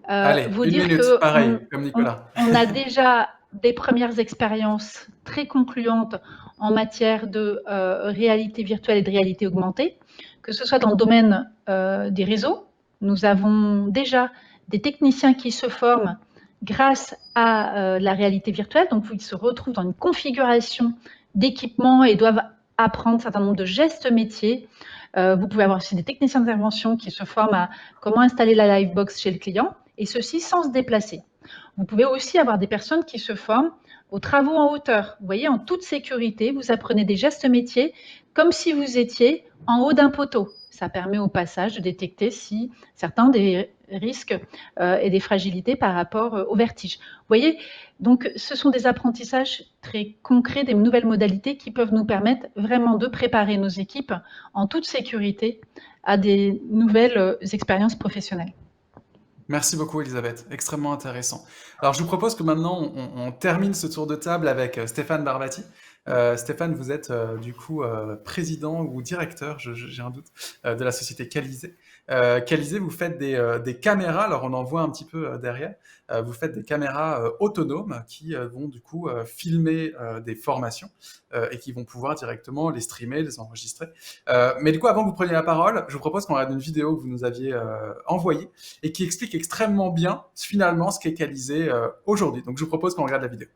Allez, vous une dire minute, que pareil, comme Nicolas. On a déjà des premières expériences très concluantes en matière de réalité virtuelle et de réalité augmentée, que ce soit dans le domaine des réseaux. Nous avons déjà des techniciens qui se forment grâce à la réalité virtuelle, donc ils se retrouvent dans une configuration d'équipement et doivent apprendre un certain nombre de gestes métiers. Vous pouvez avoir aussi des techniciens d'intervention qui se forment à comment installer la Livebox chez le client, et ceci sans se déplacer. Vous pouvez aussi avoir des personnes qui se forment aux travaux en hauteur. Vous voyez, en toute sécurité, vous apprenez des gestes métiers comme si vous étiez en haut d'un poteau. Ça permet au passage de détecter si certains des risques et des fragilités par rapport au vertige. Vous voyez, donc ce sont des apprentissages très concrets, des nouvelles modalités qui peuvent nous permettre vraiment de préparer nos équipes en toute sécurité à des nouvelles expériences professionnelles. Merci beaucoup, Elisabeth. Extrêmement intéressant. Alors, je vous propose que maintenant, on termine ce tour de table avec Stéphane Barbati. Stéphane, vous êtes du coup président ou directeur, j'ai un doute, de la société Calizé. Calizé, vous faites des caméras, alors on en voit un petit peu derrière, vous faites des caméras autonomes qui vont du coup filmer des formations et qui vont pouvoir directement les streamer, les enregistrer. Mais du coup, avant que vous preniez la parole, je vous propose qu'on regarde une vidéo que vous nous aviez envoyée et qui explique extrêmement bien finalement ce qu'est Calizé aujourd'hui. Donc je vous propose qu'on regarde la vidéo.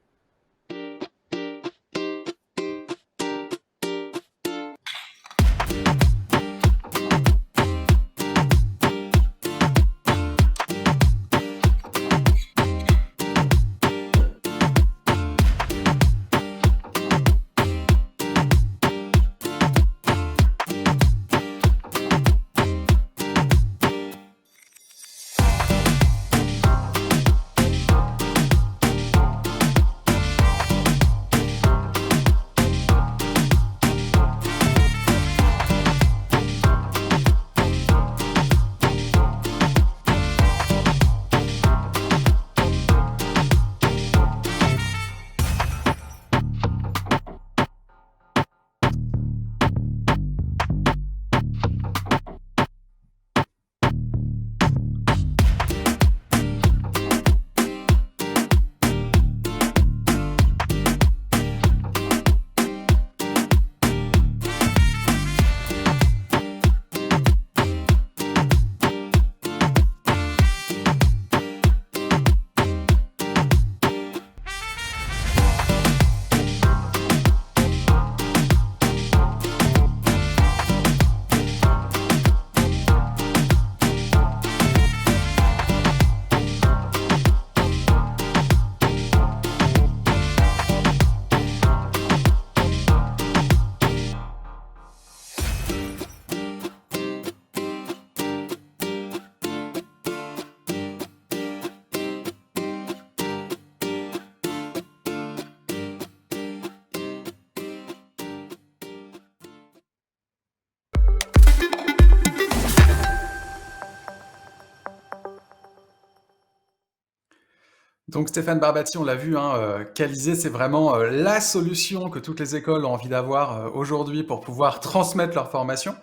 Donc Stéphane Barbati, on l'a vu, hein, Calizé, c'est vraiment la solution que toutes les écoles ont envie d'avoir aujourd'hui pour pouvoir transmettre leur formation.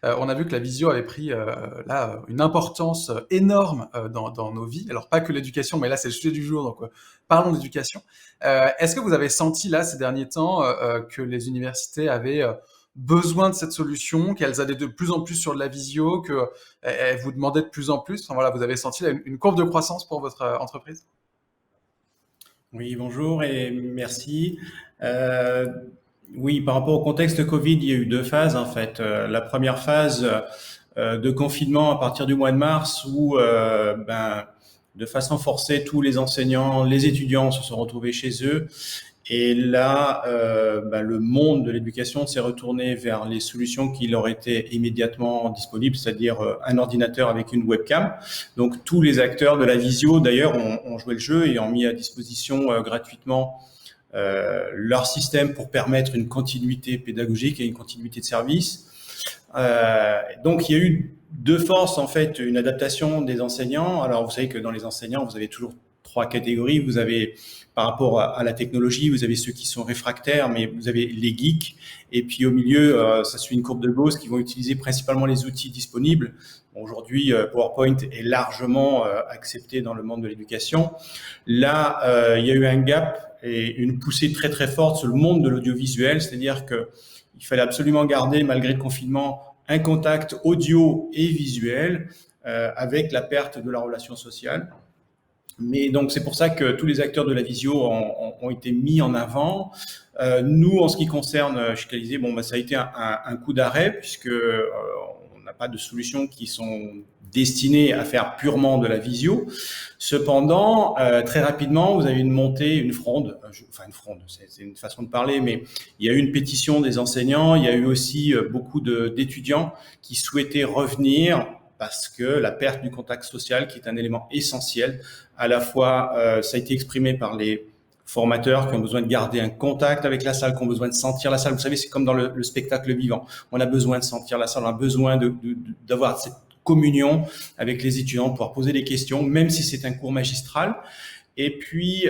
On a vu que la visio avait pris là une importance énorme dans nos vies. Alors pas que l'éducation, mais là c'est le sujet du jour, donc parlons d'éducation. Est-ce que vous avez senti là ces derniers temps que les universités avaient besoin de cette solution, qu'elles allaient de plus en plus sur de la visio, qu'elles vous demandaient de plus en plus? Enfin, voilà, vous avez senti là, une courbe de croissance pour votre entreprise? Oui, bonjour et merci. Oui, par rapport au contexte Covid, il y a eu deux phases en fait. La première phase de confinement à partir du mois de mars où de façon forcée, tous les enseignants, les étudiants se sont retrouvés chez eux. Et là, le monde de l'éducation s'est retourné vers les solutions qui leur étaient immédiatement disponibles, c'est-à-dire un ordinateur avec une webcam. Donc, tous les acteurs de la visio, d'ailleurs, ont joué le jeu et ont mis à disposition gratuitement leur système pour permettre une continuité pédagogique et une continuité de service. Donc, il y a eu deux forces, en fait, une adaptation des enseignants. Alors, vous savez que dans les enseignants, vous avez toujours trois catégories. Vous avez, par rapport à la technologie, vous avez ceux qui sont réfractaires, mais vous avez les geeks. Et puis, au milieu, ça suit une courbe de Gauss qui vont utiliser principalement les outils disponibles. Aujourd'hui, PowerPoint est largement accepté dans le monde de l'éducation. Là, il y a eu un gap et une poussée très, très forte sur le monde de l'audiovisuel, c'est-à-dire que il fallait absolument garder, malgré le confinement, un contact audio et visuel avec la perte de la relation sociale. Mais donc, c'est pour ça que tous les acteurs de la visio ont été mis en avant. Nous, en ce qui concerne chez Calizé, ça a été un coup d'arrêt puisque on n'a pas de solutions qui sont destinées à faire purement de la visio. Cependant, très rapidement, vous avez une fronde, c'est une façon de parler, mais il y a eu une pétition des enseignants, il y a eu aussi beaucoup d'étudiants qui souhaitaient revenir parce que la perte du contact social, qui est un élément essentiel, à la fois, ça a été exprimé par les formateurs qui ont besoin de garder un contact avec la salle, qui ont besoin de sentir la salle. Vous savez, c'est comme dans le spectacle vivant. On a besoin de sentir la salle, on a besoin d'avoir cette communion avec les étudiants, pouvoir poser des questions, même si c'est un cours magistral. Et puis,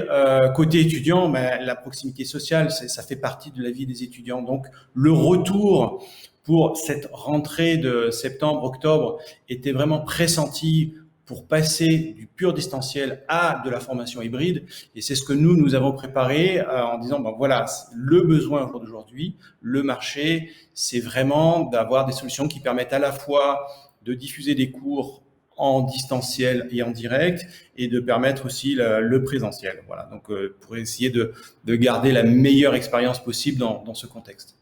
côté étudiant, la proximité sociale, ça fait partie de la vie des étudiants. Donc, le retour pour cette rentrée de septembre-octobre était vraiment pressenti pour passer du pur distanciel à de la formation hybride. Et c'est ce que nous avons préparé en disant, voilà, le besoin aujourd'hui, le marché, c'est vraiment d'avoir des solutions qui permettent à la fois de diffuser des cours en distanciel et en direct et de permettre aussi le présentiel. Voilà, donc pour essayer de garder la meilleure expérience possible dans ce contexte.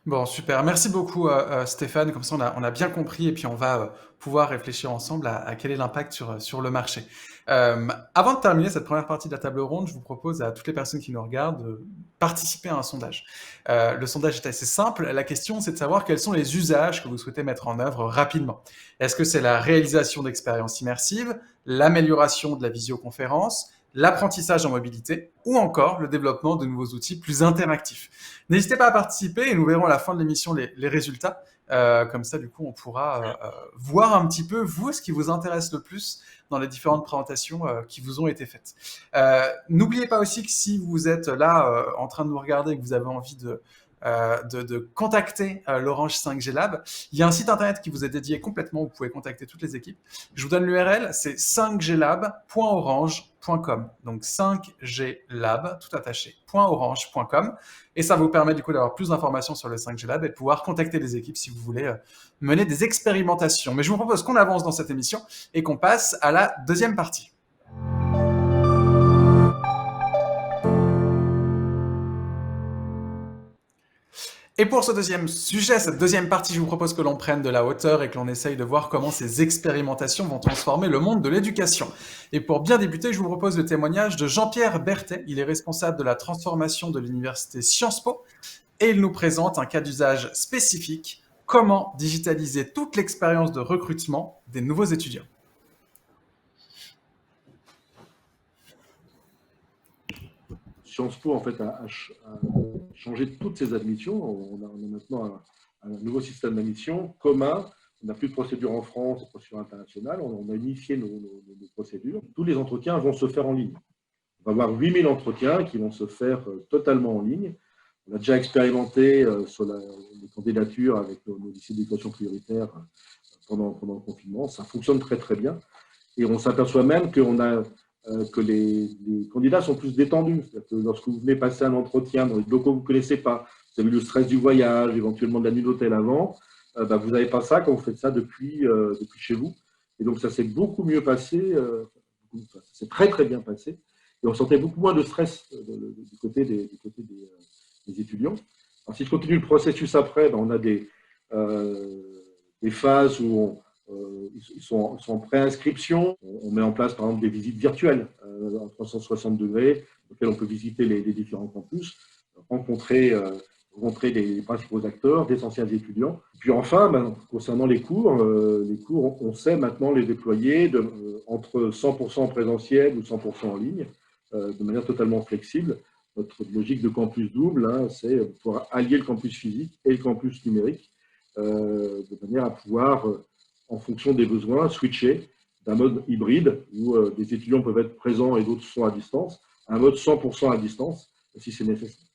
Bon, super. Merci beaucoup, Stéphane. Comme ça, on a bien compris et puis on va pouvoir réfléchir ensemble à quel est l'impact sur le marché. Avant de terminer cette première partie de la table ronde, je vous propose à toutes les personnes qui nous regardent de participer à un sondage. Le sondage est assez simple. La question, c'est de savoir quels sont les usages que vous souhaitez mettre en œuvre rapidement. Est-ce que c'est la réalisation d'expériences immersives, l'amélioration de la visioconférence, l'apprentissage en mobilité ou encore le développement de nouveaux outils plus interactifs? N'hésitez pas à participer et nous verrons à la fin de l'émission les résultats. Comme ça, du coup, on pourra voir un petit peu, vous, ce qui vous intéresse le plus dans les différentes présentations qui vous ont été faites. N'oubliez pas aussi que si vous êtes là en train de nous regarder et que vous avez envie de contacter l'Orange 5G Lab, il y a un site internet qui vous est dédié complètement, où vous pouvez contacter toutes les équipes. Je vous donne l'URL, c'est 5glab.orange.com. Donc 5glab, tout attaché, .orange.com. Et ça vous permet du coup d'avoir plus d'informations sur le 5G Lab et de pouvoir contacter les équipes si vous voulez mener des expérimentations. Mais je vous propose qu'on avance dans cette émission et qu'on passe à la deuxième partie. Et pour ce deuxième sujet, cette deuxième partie, je vous propose que l'on prenne de la hauteur et que l'on essaye de voir comment ces expérimentations vont transformer le monde de l'éducation. Et pour bien débuter, je vous propose le témoignage de Jean-Pierre Berthet. Il est responsable de la transformation de l'université Sciences Po et il nous présente un cas d'usage spécifique, comment digitaliser toute l'expérience de recrutement des nouveaux étudiants. Sciences Po en fait a changé toutes ses admissions. On a maintenant un nouveau système d'admission commun. On n'a plus de procédure en France, de procédure internationale. On a unifié nos procédures. Tous les entretiens vont se faire en ligne. On va avoir 8000 entretiens qui vont se faire totalement en ligne. On a déjà expérimenté sur les candidatures avec nos lycées d'éducation prioritaire pendant le confinement. Ça fonctionne très très bien. Et on s'aperçoit même que les candidats sont plus détendus. C'est-à-dire que lorsque vous venez passer un entretien dans les locaux que vous ne connaissez pas, vous avez le stress du voyage, éventuellement de la nuit d'hôtel avant, vous n'avez pas ça quand vous faites ça depuis chez vous. Et donc ça s'est beaucoup mieux passé, c'est très très bien passé. Et on sentait beaucoup moins de stress du côté des étudiants. Alors, si je continue le processus après, on a des phases où ils sont en préinscription. On met en place, par exemple, des visites virtuelles en 360 degrés, auxquelles on peut visiter les différents campus, rencontrer les principaux acteurs, des anciens étudiants. Puis enfin, concernant les cours, on sait maintenant les déployer entre 100% en présentiel ou 100% en ligne, de manière totalement flexible. Notre logique de campus double, c'est pouvoir allier le campus physique et le campus numérique, de manière à pouvoir, en fonction des besoins, switcher d'un mode hybride où des étudiants peuvent être présents et d'autres sont à distance, à un mode 100% à distance, si c'est nécessaire.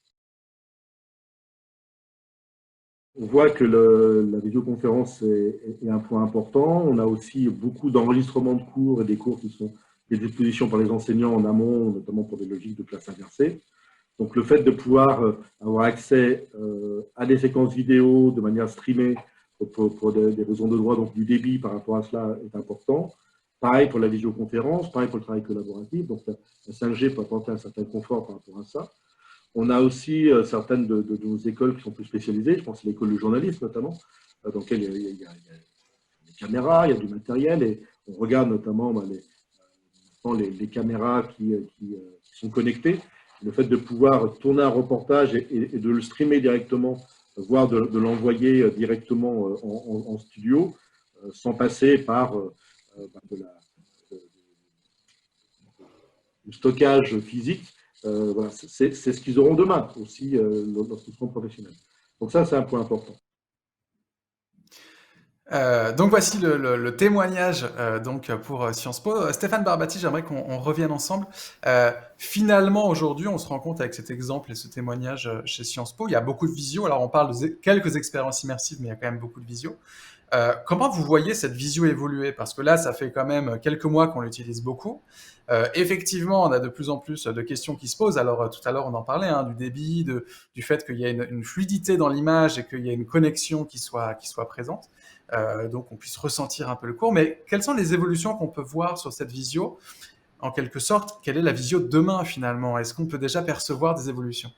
On voit que la vidéoconférence est un point important. On a aussi beaucoup d'enregistrements de cours et des cours qui sont des expositions par les enseignants en amont, notamment pour des logiques de classe inversée. Donc le fait de pouvoir avoir accès à des séquences vidéo de manière streamée pour des raisons de droit, donc du débit par rapport à cela est important. Pareil pour la visioconférence, pareil pour le travail collaboratif. Donc la 5G peut apporter un certain confort par rapport à ça. On a aussi certaines de nos écoles qui sont plus spécialisées. Je pense à l'école de journalisme notamment, dans laquelle il y a des caméras, il y a du matériel, et on regarde notamment les caméras qui sont connectées. Le fait de pouvoir tourner un reportage et de le streamer directement, voire de l'envoyer directement en studio, sans passer par du stockage physique, voilà, c'est ce qu'ils auront demain aussi lorsqu'ils seront professionnels. Donc ça, c'est un point important. Donc voici le témoignage donc pour Sciences Po. Stéphane Barbati, j'aimerais qu'on revienne ensemble. Finalement, aujourd'hui, on se rend compte avec cet exemple et ce témoignage chez Sciences Po, il y a beaucoup de visio. Alors, on parle de quelques expériences immersives, mais il y a quand même beaucoup de visio. Comment vous voyez cette visio évoluer? Parce que là, ça fait quand même quelques mois qu'on l'utilise beaucoup. Effectivement, on a de plus en plus de questions qui se posent. Alors, tout à l'heure, on en parlait, du débit, du fait qu'il y a une fluidité dans l'image et qu'il y a une connexion qui soit présente. Donc on puisse ressentir un peu le cours. Mais quelles sont les évolutions qu'on peut voir sur cette visio? En quelque sorte, quelle est la visio de demain finalement? Est-ce qu'on peut déjà percevoir des évolutions?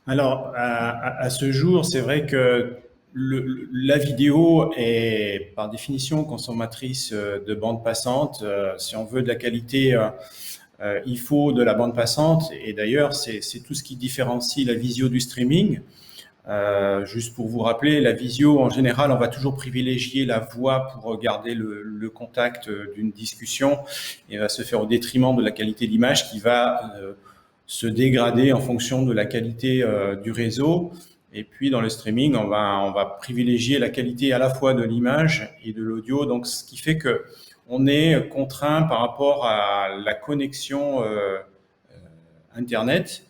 Alors, à ce jour, c'est vrai que la vidéo est par définition consommatrice de bande passante. Si on veut de la qualité, il faut de la bande passante. Et d'ailleurs, c'est tout ce qui différencie la visio du streaming. Juste pour vous rappeler, la visio, en général, on va toujours privilégier la voix pour garder le contact d'une discussion et va se faire au détriment de la qualité d'image qui va se dégrader en fonction de la qualité du réseau. Et puis, dans le streaming, on va privilégier la qualité à la fois de l'image et de l'audio. Donc, ce qui fait que on est contraint par rapport à la connexion Internet.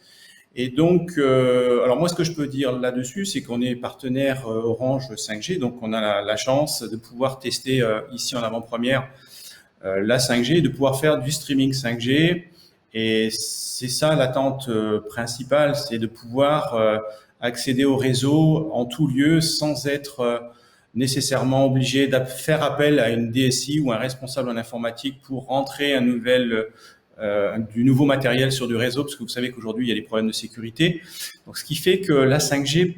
Et donc, alors moi, ce que je peux dire là-dessus, c'est qu'on est partenaire Orange 5G, donc on a la chance de pouvoir tester ici en avant-première la 5G et de pouvoir faire du streaming 5G. Et c'est ça l'attente principale, c'est de pouvoir accéder au réseau en tout lieu sans être nécessairement obligé de faire appel à une DSI ou un responsable en informatique pour rentrer du nouveau matériel sur du réseau, parce que vous savez qu'aujourd'hui, il y a des problèmes de sécurité. Donc, ce qui fait que la 5G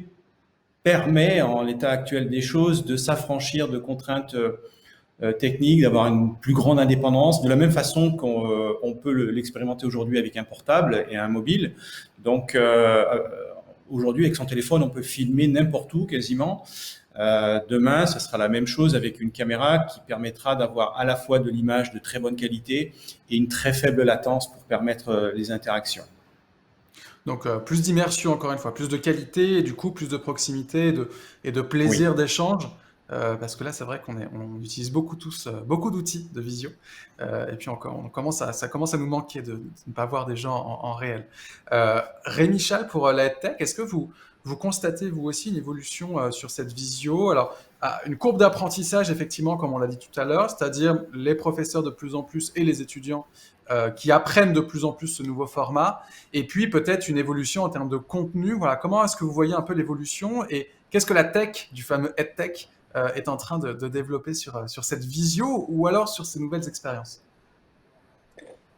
permet, en l'état actuel des choses, de s'affranchir de contraintes techniques, d'avoir une plus grande indépendance, de la même façon qu'on peut l'expérimenter aujourd'hui avec un portable et un mobile. Donc, aujourd'hui, avec son téléphone, on peut filmer n'importe où quasiment. Demain, ce sera la même chose avec une caméra qui permettra d'avoir à la fois de l'image de très bonne qualité et une très faible latence pour permettre les interactions. Donc plus d'immersion, encore une fois, plus de qualité et du coup plus de proximité et de plaisir d'échange parce que là, c'est vrai on utilise beaucoup tous beaucoup d'outils de visio, et puis ça commence à nous manquer de ne pas voir des gens en réel. Rémi Chal, pour la EdTech, est-ce que vous constatez vous aussi une évolution sur cette visio? Alors, une courbe d'apprentissage, effectivement, comme on l'a dit tout à l'heure, c'est-à-dire les professeurs de plus en plus et les étudiants qui apprennent de plus en plus ce nouveau format, et puis peut-être une évolution en termes de contenu. Voilà, comment est-ce que vous voyez un peu l'évolution et qu'est-ce que la tech, du fameux EdTech, est en train de développer sur cette visio ou alors sur ces nouvelles expériences?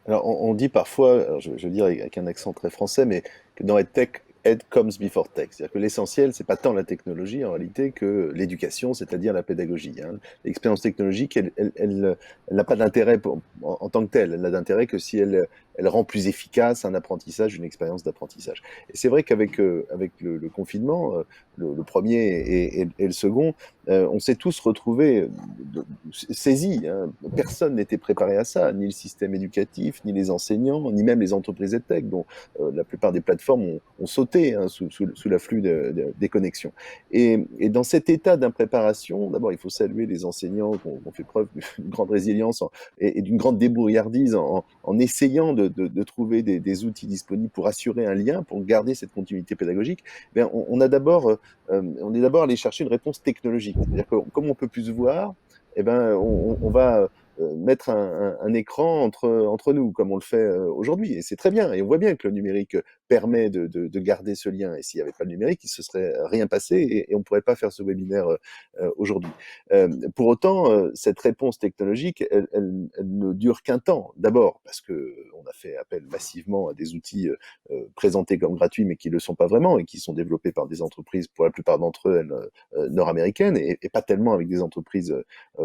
Alors, on dit parfois, alors je veux dire avec un accent très français, mais que dans EdTech, Ed comes before tech. C'est-à-dire que l'essentiel, c'est pas tant la technologie en réalité que l'éducation, c'est-à-dire la pédagogie, hein. L'expérience technologique, elle n'a pas d'intérêt en tant que telle. Elle n'a d'intérêt que si elle rend plus efficace un apprentissage, une expérience d'apprentissage. Et c'est vrai qu'avec avec le confinement, le premier et le second, on s'est tous retrouvés saisis, hein. Personne n'était préparé à ça, ni le système éducatif, ni les enseignants, ni même les entreprises EdTech, dont la plupart des plateformes ont sauté, hein, sous l'afflux des connexions. Et dans cet état d'impréparation, d'abord, il faut saluer les enseignants qui ont fait preuve d'une grande résilience et d'une grande débrouillardise en essayant de trouver des outils disponibles pour assurer un lien, pour garder cette continuité pédagogique. Bien, on est d'abord allé chercher une réponse technologique. C'est-à-dire que comme on peut plus se voir, eh ben, on va mettre un écran entre nous, comme on le fait aujourd'hui. Et c'est très bien. Et on voit bien que le numérique permet de garder ce lien. Et s'il n'y avait pas le numérique, il ne se serait rien passé et on ne pourrait pas faire ce webinaire aujourd'hui. Pour autant, cette réponse technologique, elle ne dure qu'un temps. D'abord, parce qu'on a fait appel massivement à des outils présentés comme gratuits, mais qui ne le sont pas vraiment et qui sont développés par des entreprises, pour la plupart d'entre eux, nord-américaines, et pas tellement avec des entreprises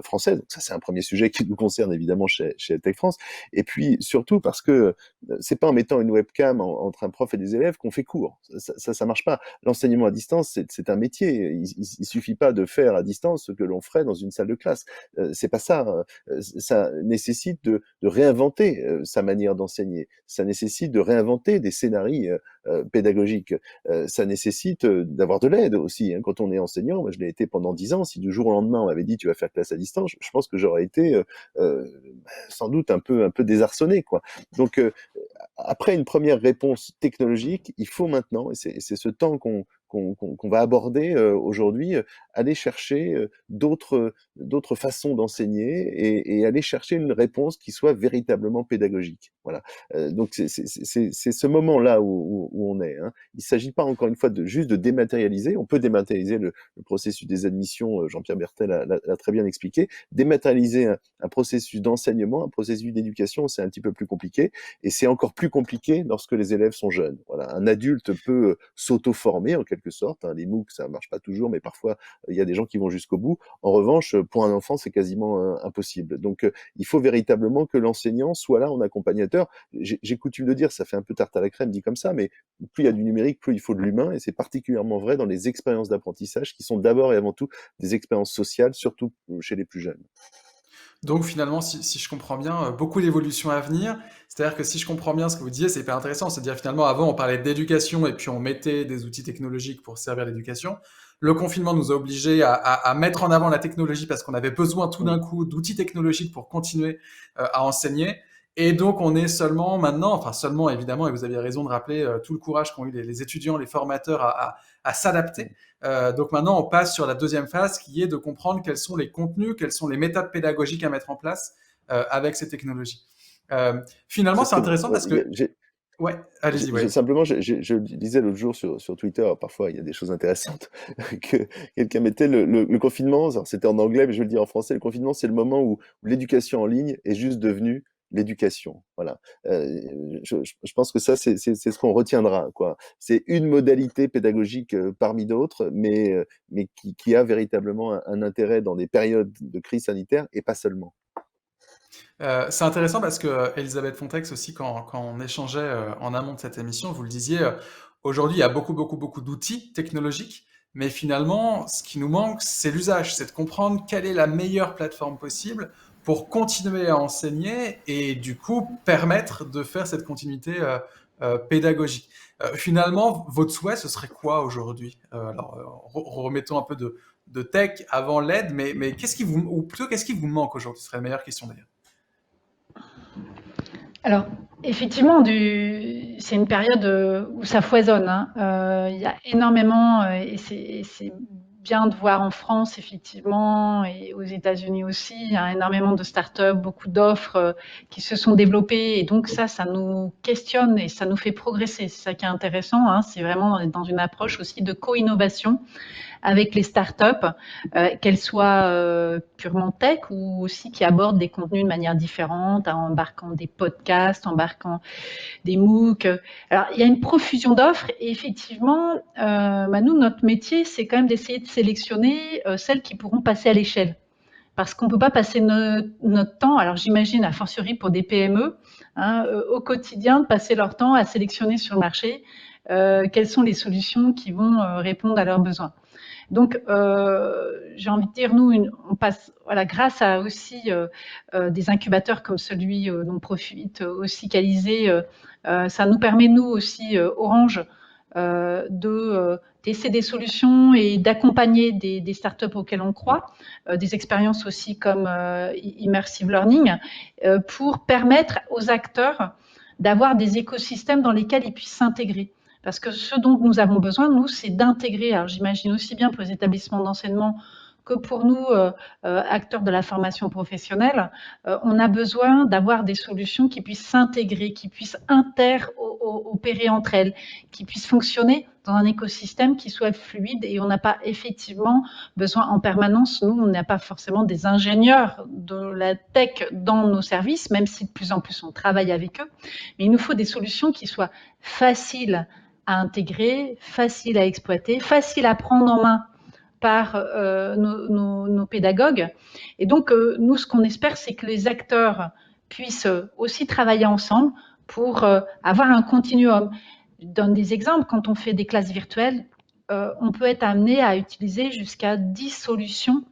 françaises. Donc ça, c'est un premier sujet qui nous concerne évidemment chez Tech France. Et puis surtout parce que c'est pas en mettant une webcam entre un prof et des élèves qu'on fait cours. Ça marche pas. L'enseignement à distance, c'est un métier. Il suffit pas de faire à distance ce que l'on ferait dans une salle de classe. C'est pas ça. Ça nécessite de réinventer sa manière d'enseigner. Ça nécessite de réinventer des scénarios pédagogiques. Ça nécessite d'avoir de l'aide aussi, hein. Quand on est enseignant, moi je l'ai été pendant 10 ans, si du jour au lendemain on m'avait dit tu vas faire classe à distance, je pense que j'aurais été sans doute un peu désarçonné, quoi. Donc après une première réponse technologique, il faut maintenant, et c'est ce temps qu'on va aborder aujourd'hui, aller chercher d'autres façons d'enseigner et aller chercher une réponse qui soit véritablement pédagogique. Voilà. Donc c'est ce moment-là où on est, hein. Il ne s'agit pas encore une fois juste de dématérialiser. On peut dématérialiser le processus des admissions. Jean-Pierre Berthel l'a très bien expliqué. Dématérialiser un processus d'enseignement, un processus d'éducation, c'est un petit peu plus compliqué. Et c'est encore plus compliqué lorsque les élèves sont jeunes. Voilà. Un adulte peut s'auto-former en quelque sorte, hein. Les MOOC, ça marche pas toujours, mais parfois il y a des gens qui vont jusqu'au bout. En revanche, pour un enfant, c'est quasiment impossible. Donc il faut véritablement que l'enseignant soit là en accompagnateur. J'ai coutume de dire, ça fait un peu tarte à la crème dit comme ça, mais plus il y a du numérique, plus il faut de l'humain, et c'est particulièrement vrai dans les expériences d'apprentissage qui sont d'abord et avant tout des expériences sociales, surtout chez les plus jeunes. Donc finalement, si je comprends bien, beaucoup d'évolutions à venir. C'est-à-dire que si je comprends bien ce que vous disiez, c'est hyper intéressant. C'est-à-dire finalement, avant, on parlait d'éducation et puis on mettait des outils technologiques pour servir l'éducation. Le confinement nous a obligés à mettre en avant la technologie parce qu'on avait besoin tout d'un coup d'outils technologiques pour continuer à enseigner. Et donc, on est seulement maintenant, enfin seulement évidemment, et vous aviez raison de rappeler tout le courage qu'ont eu les étudiants, les formateurs à s'adapter. Donc maintenant, on passe sur la deuxième phase qui est de comprendre quels sont les contenus, quelles sont les méthodes pédagogiques à mettre en place avec ces technologies. Finalement, c'est intéressant parce que... Ouais, allez-y, ouais. Simplement, je disais l'autre jour sur Twitter, parfois il y a des choses intéressantes, que quelqu'un mettait le confinement, c'était en anglais, mais je vais le dire en français, le confinement, c'est le moment où l'éducation en ligne est juste devenue l'éducation. Voilà. Je pense que ça, c'est ce qu'on retiendra, quoi. C'est une modalité pédagogique parmi d'autres, mais qui a véritablement un intérêt dans des périodes de crise sanitaire et pas seulement. C'est intéressant parce que Elisabeth Fontex aussi, quand on échangeait en amont de cette émission, vous le disiez, aujourd'hui il y a beaucoup d'outils technologiques, mais finalement, ce qui nous manque, c'est l'usage, c'est de comprendre quelle est la meilleure plateforme possible pour continuer à enseigner et du coup permettre de faire cette continuité pédagogique. Finalement, votre souhait, ce serait quoi aujourd'hui? Alors, remettons un peu de tech avant l'aide, mais qu'est-ce qui vous manque aujourd'hui? Ce serait la meilleure question d'ailleurs. Alors, effectivement, c'est une période où ça foisonne, hein. Il y a énormément, et c'est bien de voir en France, effectivement, et aux États-Unis aussi, il y a énormément de startups, beaucoup d'offres qui se sont développées. Et donc ça nous questionne et ça nous fait progresser. C'est ça qui est intéressant, hein. C'est vraiment dans une approche aussi de co-innovation avec les startups, qu'elles soient purement tech ou aussi qui abordent des contenus de manière différente, en embarquant des podcasts, embarquant des MOOC. Alors, il y a une profusion d'offres et effectivement, nous, notre métier, c'est quand même d'essayer de sélectionner celles qui pourront passer à l'échelle. Parce qu'on ne peut pas passer notre temps, alors j'imagine, a fortiori pour des PME, hein, au quotidien, de passer leur temps à sélectionner sur le marché quelles sont les solutions qui vont répondre à leurs besoins. Donc, j'ai envie de dire, nous, on passe, voilà, grâce à aussi des incubateurs comme celui dont profite aussi Qualisé, ça nous permet, nous aussi, Orange, de tester des solutions et d'accompagner des startups auxquelles on croit, des expériences aussi comme Immersive Learning, pour permettre aux acteurs d'avoir des écosystèmes dans lesquels ils puissent s'intégrer. Parce que ce dont nous avons besoin, nous, c'est d'intégrer, alors j'imagine aussi bien pour les établissements d'enseignement que pour nous, acteurs de la formation professionnelle, on a besoin d'avoir des solutions qui puissent s'intégrer, qui puissent interopérer entre elles, qui puissent fonctionner dans un écosystème qui soit fluide et on n'a pas effectivement besoin en permanence, nous, on n'a pas forcément des ingénieurs de la tech dans nos services, même si de plus en plus on travaille avec eux, mais il nous faut des solutions qui soient faciles à intégrer, faciles à exploiter, faciles à prendre en main par nos pédagogues. Et donc, nous, ce qu'on espère, c'est que les acteurs puissent aussi travailler ensemble pour avoir un continuum. Je donne des exemples. Quand on fait des classes virtuelles, on peut être amené à utiliser jusqu'à 10 solutions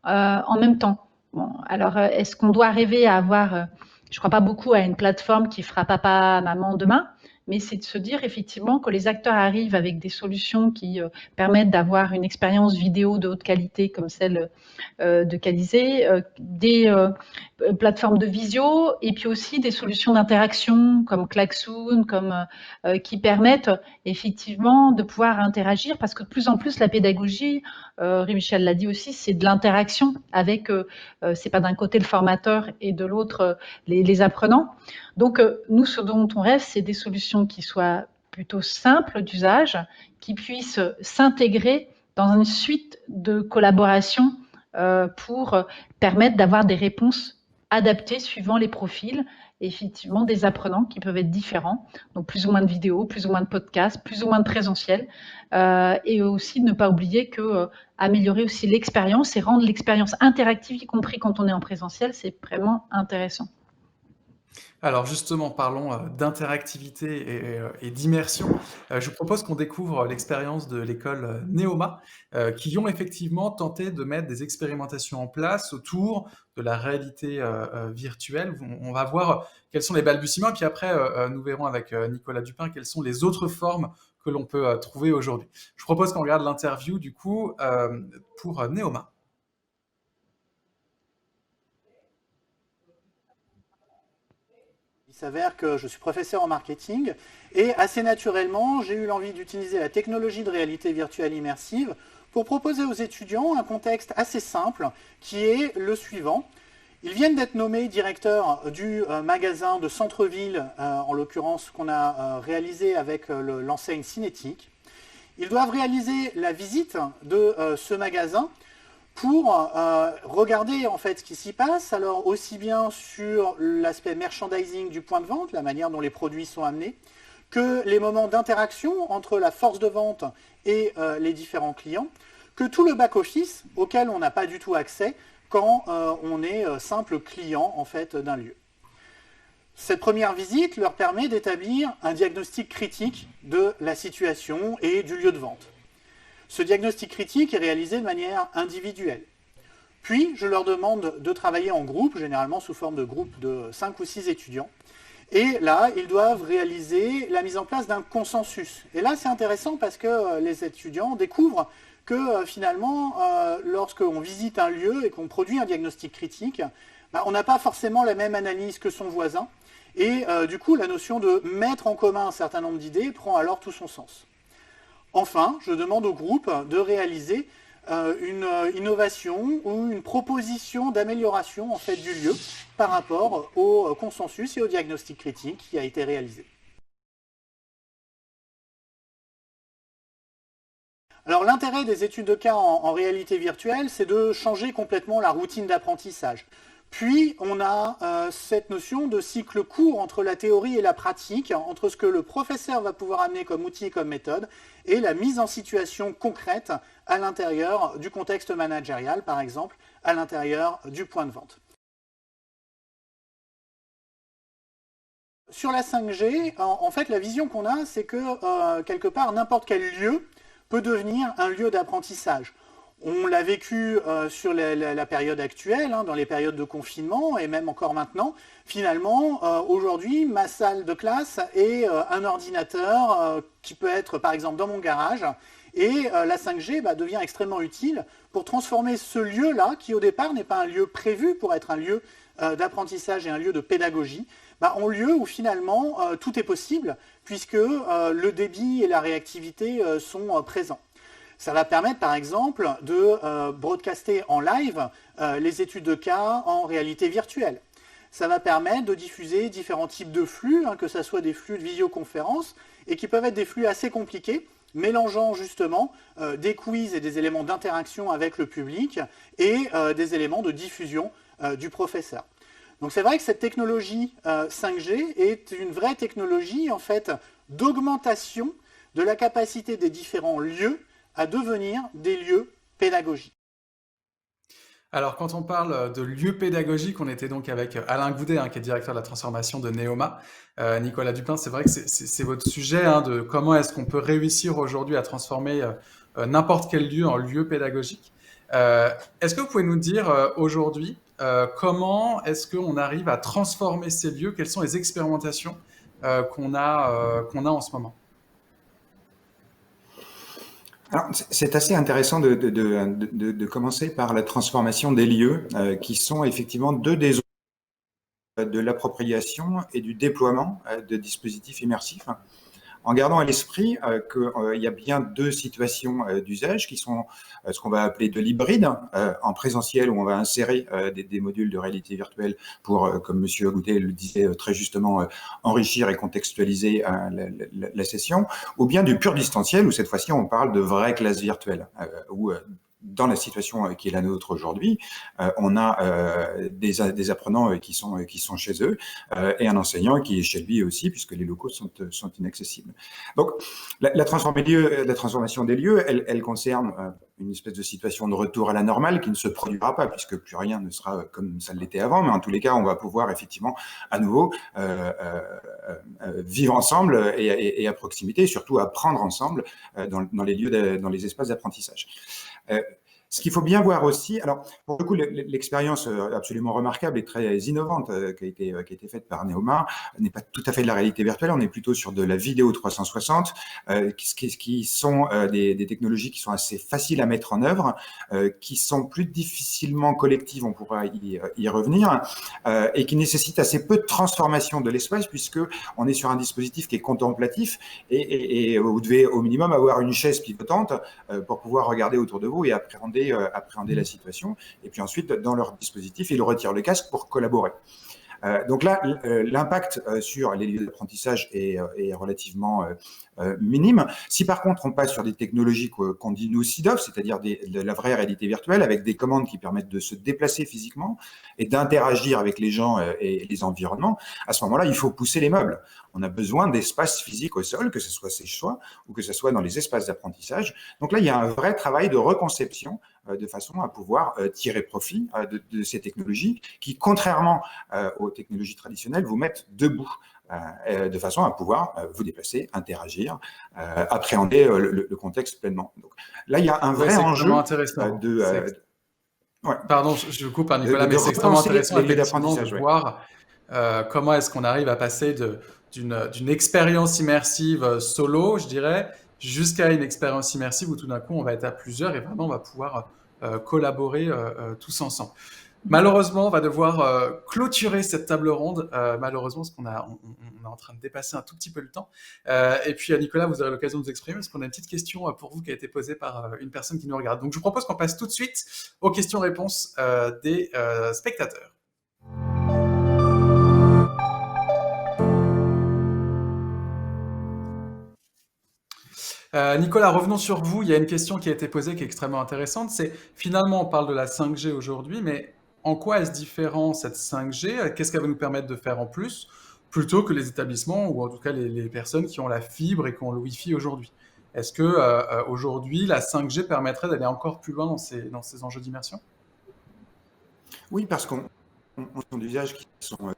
en même temps. Bon, alors, est-ce qu'on doit rêver à avoir, je ne crois pas beaucoup à une plateforme qui fera papa, maman demain, mais c'est de se dire effectivement que les acteurs arrivent avec des solutions qui permettent d'avoir une expérience vidéo de haute qualité comme celle de Qualisé, des plateformes de visio et puis aussi des solutions d'interaction comme Klaxoon, qui permettent effectivement de pouvoir interagir parce que de plus en plus la pédagogie, Michel l'a dit aussi, c'est de l'interaction avec, c'est pas d'un côté le formateur et de l'autre les apprenants. Donc, nous, ce dont on rêve, c'est des solutions qui soient plutôt simples d'usage, qui puissent s'intégrer dans une suite de collaborations pour permettre d'avoir des réponses adaptées suivant les profils, et effectivement des apprenants qui peuvent être différents, donc plus ou moins de vidéos, plus ou moins de podcasts, plus ou moins de présentiel, et aussi ne pas oublier que améliorer aussi l'expérience et rendre l'expérience interactive, y compris quand on est en présentiel, c'est vraiment intéressant. Alors justement, parlons d'interactivité et d'immersion. Je vous propose qu'on découvre l'expérience de l'école Neoma, qui ont effectivement tenté de mettre des expérimentations en place autour de la réalité virtuelle. On va voir quels sont les balbutiements, et puis après, nous verrons avec Nicolas Dupin quelles sont les autres formes que l'on peut trouver aujourd'hui. Je propose qu'on regarde l'interview, du coup, pour Neoma. Il s'avère que je suis professeur en marketing et assez naturellement, j'ai eu l'envie d'utiliser la technologie de réalité virtuelle immersive pour proposer aux étudiants un contexte assez simple qui est le suivant. Ils viennent d'être nommés directeurs du magasin de centre-ville, en l'occurrence qu'on a réalisé avec l'enseigne Cinétique. Ils doivent réaliser la visite de ce magasin pour regarder en fait ce qui s'y passe, alors aussi bien sur l'aspect merchandising du point de vente, la manière dont les produits sont amenés, que les moments d'interaction entre la force de vente et les différents clients, que tout le back-office auquel on n'a pas du tout accès quand on est simple client en fait d'un lieu. Cette première visite leur permet d'établir un diagnostic critique de la situation et du lieu de vente. Ce diagnostic critique est réalisé de manière individuelle. Puis, je leur demande de travailler en groupe, généralement sous forme de groupe de 5 ou 6 étudiants, Et là, ils doivent réaliser la mise en place d'un consensus. Et là, c'est intéressant parce que les étudiants découvrent que finalement, lorsqu'on visite un lieu et qu'on produit un diagnostic critique, on n'a pas forcément la même analyse que son voisin. Et du coup, la notion de mettre en commun un certain nombre d'idées prend alors tout son sens. Enfin, je demande au groupe de réaliser une innovation ou une proposition d'amélioration en fait, du lieu par rapport au consensus et au diagnostic critique qui a été réalisé. Alors l'intérêt des études de cas en réalité virtuelle, c'est de changer complètement la routine d'apprentissage. Puis on a cette notion de cycle court entre la théorie et la pratique, entre ce que le professeur va pouvoir amener comme outil et comme méthode, et la mise en situation concrète à l'intérieur du contexte managérial, par exemple, à l'intérieur du point de vente. Sur la 5G, en fait, la vision qu'on a, c'est que quelque part, n'importe quel lieu peut devenir un lieu d'apprentissage. On l'a vécu sur la période actuelle, dans les périodes de confinement, et même encore maintenant. Finalement, aujourd'hui, ma salle de classe est un ordinateur qui peut être, par exemple, dans mon garage. Et la 5G devient extrêmement utile pour transformer ce lieu-là, qui au départ n'est pas un lieu prévu pour être un lieu d'apprentissage et un lieu de pédagogie, en lieu où finalement tout est possible, puisque le débit et la réactivité sont présents. Ça va permettre, par exemple, de broadcaster en live les études de cas en réalité virtuelle. Ça va permettre de diffuser différents types de flux, que ce soit des flux de visioconférence, et qui peuvent être des flux assez compliqués, mélangeant justement des quiz et des éléments d'interaction avec le public et des éléments de diffusion du professeur. Donc c'est vrai que cette technologie 5G est une vraie technologie en fait d'augmentation de la capacité des différents lieux à devenir des lieux pédagogiques. Alors, quand on parle de lieux pédagogiques, on était donc avec Alain Goudet, qui est directeur de la transformation de Neoma. Nicolas Dupin, c'est vrai que c'est votre sujet, de comment est-ce qu'on peut réussir aujourd'hui à transformer n'importe quel lieu en lieu pédagogique. Est-ce que vous pouvez nous dire aujourd'hui comment est-ce qu'on arrive à transformer ces lieux? Quelles sont les expérimentations qu'on a en ce moment? Alors, c'est assez intéressant de commencer par la transformation des lieux qui sont effectivement deux des de l'appropriation et du déploiement de dispositifs immersifs, en gardant à l'esprit qu'il y a bien deux situations d'usage qui sont ce qu'on va appeler de l'hybride, en présentiel où on va insérer des modules de réalité virtuelle pour, comme Monsieur Goudet le disait très justement, enrichir et contextualiser la session, ou bien du pur distanciel où cette fois-ci on parle de vraies classes virtuelles, où dans la situation qui est la nôtre aujourd'hui, on a des apprenants qui sont chez eux et un enseignant qui est chez lui aussi, puisque les locaux sont inaccessibles. Donc, la transformation des lieux, elle concerne une espèce de situation de retour à la normale qui ne se produira pas, puisque plus rien ne sera comme ça l'était avant, mais en tous les cas, on va pouvoir effectivement à nouveau vivre ensemble et à proximité, et surtout apprendre ensemble dans les lieux, dans les espaces d'apprentissage. Ce qu'il faut bien voir aussi, alors pour le coup, l'expérience absolument remarquable et très innovante qui a été faite par Neoma n'est pas tout à fait de la réalité virtuelle, on est plutôt sur de la vidéo 360, qui sont des technologies qui sont assez faciles à mettre en œuvre, qui sont plus difficilement collectives, on pourra y revenir, et qui nécessitent assez peu de transformation de l'espace puisque on est sur un dispositif qui est contemplatif et vous devez au minimum avoir une chaise pivotante pour pouvoir regarder autour de vous et appréhender la situation, et puis ensuite dans leur dispositif ils retirent le casque pour collaborer. Donc là, l'impact sur les lieux d'apprentissage est relativement minime. Si par contre on passe sur des technologies qu'on dit nous SIDOF, c'est-à-dire de la vraie réalité virtuelle avec des commandes qui permettent de se déplacer physiquement et d'interagir avec les gens et les environnements, à ce moment-là, il faut pousser les meubles. On a besoin d'espaces physiques au sol, que ce soit chez soi ou que ce soit dans les espaces d'apprentissage. Donc là, il y a un vrai travail de reconception de façon à pouvoir tirer profit de ces technologies qui, contrairement aux technologies traditionnelles, vous mettent debout de façon à pouvoir vous déplacer, interagir, appréhender le contexte pleinement. Donc, là, il y a un vrai enjeu Pardon, je coupe, Nicolas, mais c'est extrêmement intéressant de voir comment est-ce qu'on arrive à passer d'une expérience immersive solo, je dirais, jusqu'à une expérience immersive où tout d'un coup on va être à plusieurs et vraiment on va pouvoir collaborer tous ensemble. Malheureusement, on va devoir clôturer cette table ronde, malheureusement, parce qu'on on est en train de dépasser un tout petit peu le temps. Et puis, Nicolas, vous aurez l'occasion de vous exprimer, parce qu'on a une petite question pour vous qui a été posée par une personne qui nous regarde. Donc, je vous propose qu'on passe tout de suite aux questions-réponses des spectateurs. Nicolas, revenons sur vous. Il y a une question qui a été posée qui est extrêmement intéressante. C'est, finalement, on parle de la 5G aujourd'hui, mais en quoi est-ce différent cette 5G? Qu'est-ce qu'elle va nous permettre de faire en plus, plutôt que les établissements ou en tout cas les personnes qui ont la fibre et qui ont le Wi-Fi aujourd'hui? Est-ce que aujourd'hui la 5G permettrait d'aller encore plus loin dans ces enjeux d'immersion? Oui, parce qu'on a des usages qui sont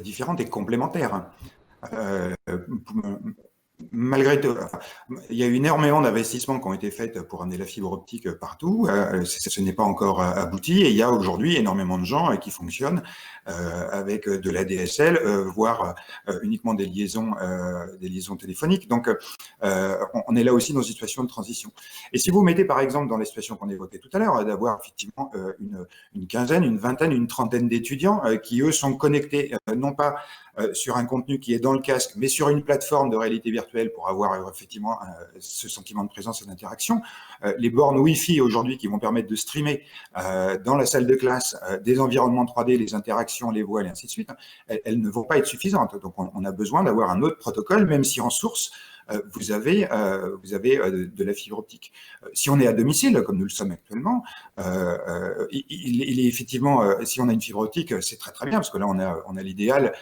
différents et complémentaires. Malgré tout, il y a eu énormément d'investissements qui ont été faits pour amener la fibre optique partout. Ce n'est pas encore abouti et il y a aujourd'hui énormément de gens qui fonctionnent avec de la DSL, voire uniquement des liaisons téléphoniques. Donc, on est là aussi dans une situation de transition. Et si vous mettez par exemple dans les situations qu'on évoquait tout à l'heure, d'avoir effectivement une quinzaine, une vingtaine, une trentaine d'étudiants qui, eux, sont connectés non pas sur un contenu qui est dans le casque, mais sur une plateforme de réalité virtuelle pour avoir effectivement ce sentiment de présence et d'interaction. Les bornes Wi-Fi aujourd'hui qui vont permettre de streamer dans la salle de classe des environnements 3D, les interactions, les voiles et ainsi de suite, elles ne vont pas être suffisantes. Donc on a besoin d'avoir un autre protocole, même si en source, vous avez de la fibre optique. Si on est à domicile, comme nous le sommes actuellement, il est effectivement, si on a une fibre optique, c'est très très bien, parce que là on a l'idéal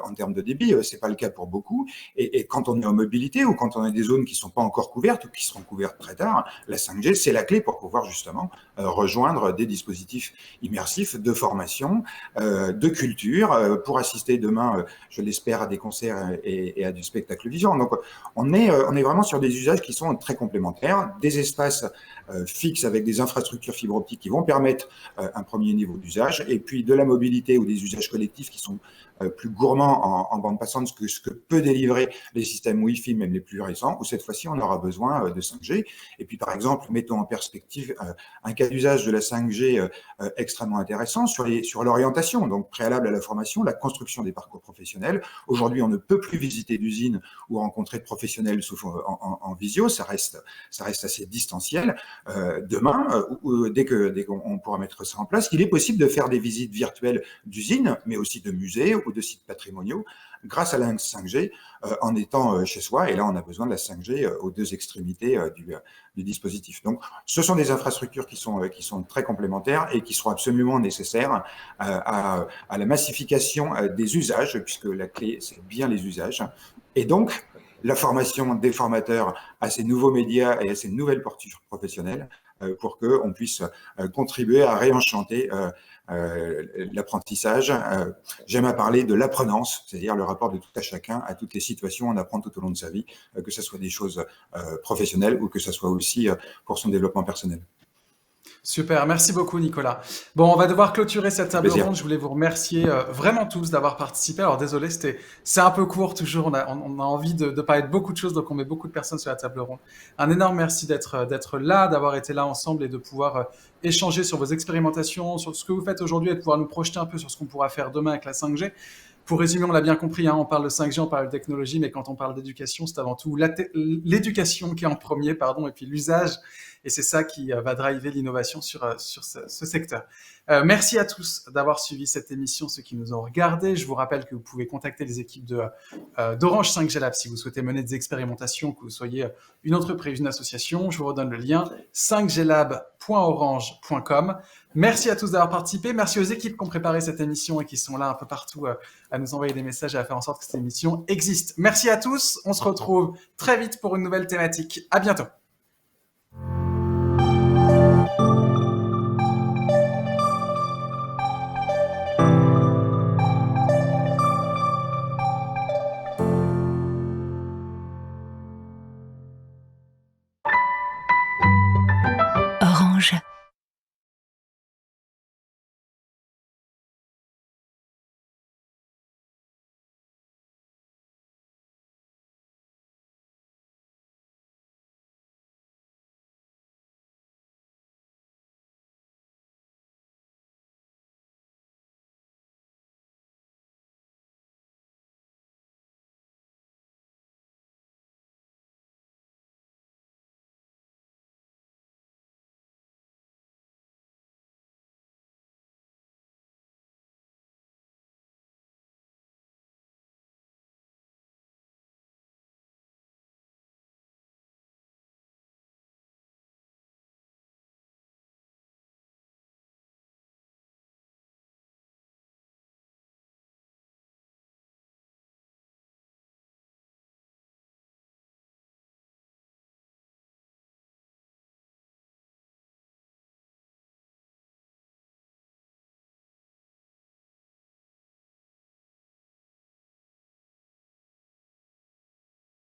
en termes de débit. C'est pas le cas pour beaucoup. Et quand on est en mobilité ou quand on a des zones qui sont pas encore couvertes ou qui seront couvertes très tard, la 5G c'est la clé pour pouvoir justement rejoindre des dispositifs immersifs de formation, de culture, pour assister demain, je l'espère, à des concerts et à du spectacle vivant. Donc on est vraiment sur des usages qui sont très complémentaires, des espaces fixes avec des infrastructures fibre optique qui vont permettre un premier niveau d'usage, et puis de la mobilité ou des usages collectifs qui sont plus gourmands en bande passante que ce que peut délivrer les systèmes Wi-Fi, même les plus récents, où cette fois-ci on aura besoin de 5G. Et puis par exemple, mettons en perspective un cas d'usage de la 5G extrêmement intéressant sur l'orientation, donc préalable à la formation, la construction des parcours professionnels. Aujourd'hui, on ne peut plus visiter d'usines ou rencontrer de professionnels sauf en visio, ça reste assez distanciel. Demain, dès qu'on pourra mettre ça en place, il est possible de faire des visites virtuelles d'usines, mais aussi de musées ou de sites patrimoniaux, grâce à la 5G, en étant chez soi. Et là, on a besoin de la 5G aux deux extrémités du dispositif. Donc, ce sont des infrastructures qui sont très complémentaires et qui seront absolument nécessaires à la massification des usages, puisque la clé, c'est bien les usages. Et donc, la formation des formateurs à ces nouveaux médias et à ces nouvelles portures professionnelles pour qu'on puisse contribuer à réenchanter l'apprentissage. J'aime à parler de l'apprenance, c'est-à-dire le rapport de tout à chacun à toutes les situations on apprend tout au long de sa vie, que ce soit des choses professionnelles ou que ce soit aussi pour son développement personnel. Super, merci beaucoup Nicolas. Bon, on va devoir clôturer cette table ronde. Je voulais vous remercier vraiment tous d'avoir participé. Alors désolé, c'est un peu court toujours. On a envie de parler de beaucoup de choses, donc on met beaucoup de personnes sur la table ronde. Un énorme merci d'être là, d'avoir été là ensemble et de pouvoir échanger sur vos expérimentations, sur ce que vous faites aujourd'hui et de pouvoir nous projeter un peu sur ce qu'on pourra faire demain avec la 5G. Pour résumer, on l'a bien compris, hein, on parle de 5G, on parle de technologie, mais quand on parle d'éducation, c'est avant tout l'éducation qui est en premier, et puis l'usage. Et c'est ça qui va driver l'innovation sur ce secteur. Merci à tous d'avoir suivi cette émission, ceux qui nous ont regardés. Je vous rappelle que vous pouvez contacter les équipes d'Orange 5G Lab si vous souhaitez mener des expérimentations, que vous soyez une entreprise, une association. Je vous redonne le lien 5glab.orange.com. Merci à tous d'avoir participé. Merci aux équipes qui ont préparé cette émission et qui sont là un peu partout à nous envoyer des messages et à faire en sorte que cette émission existe. Merci à tous. On se retrouve très vite pour une nouvelle thématique. À bientôt.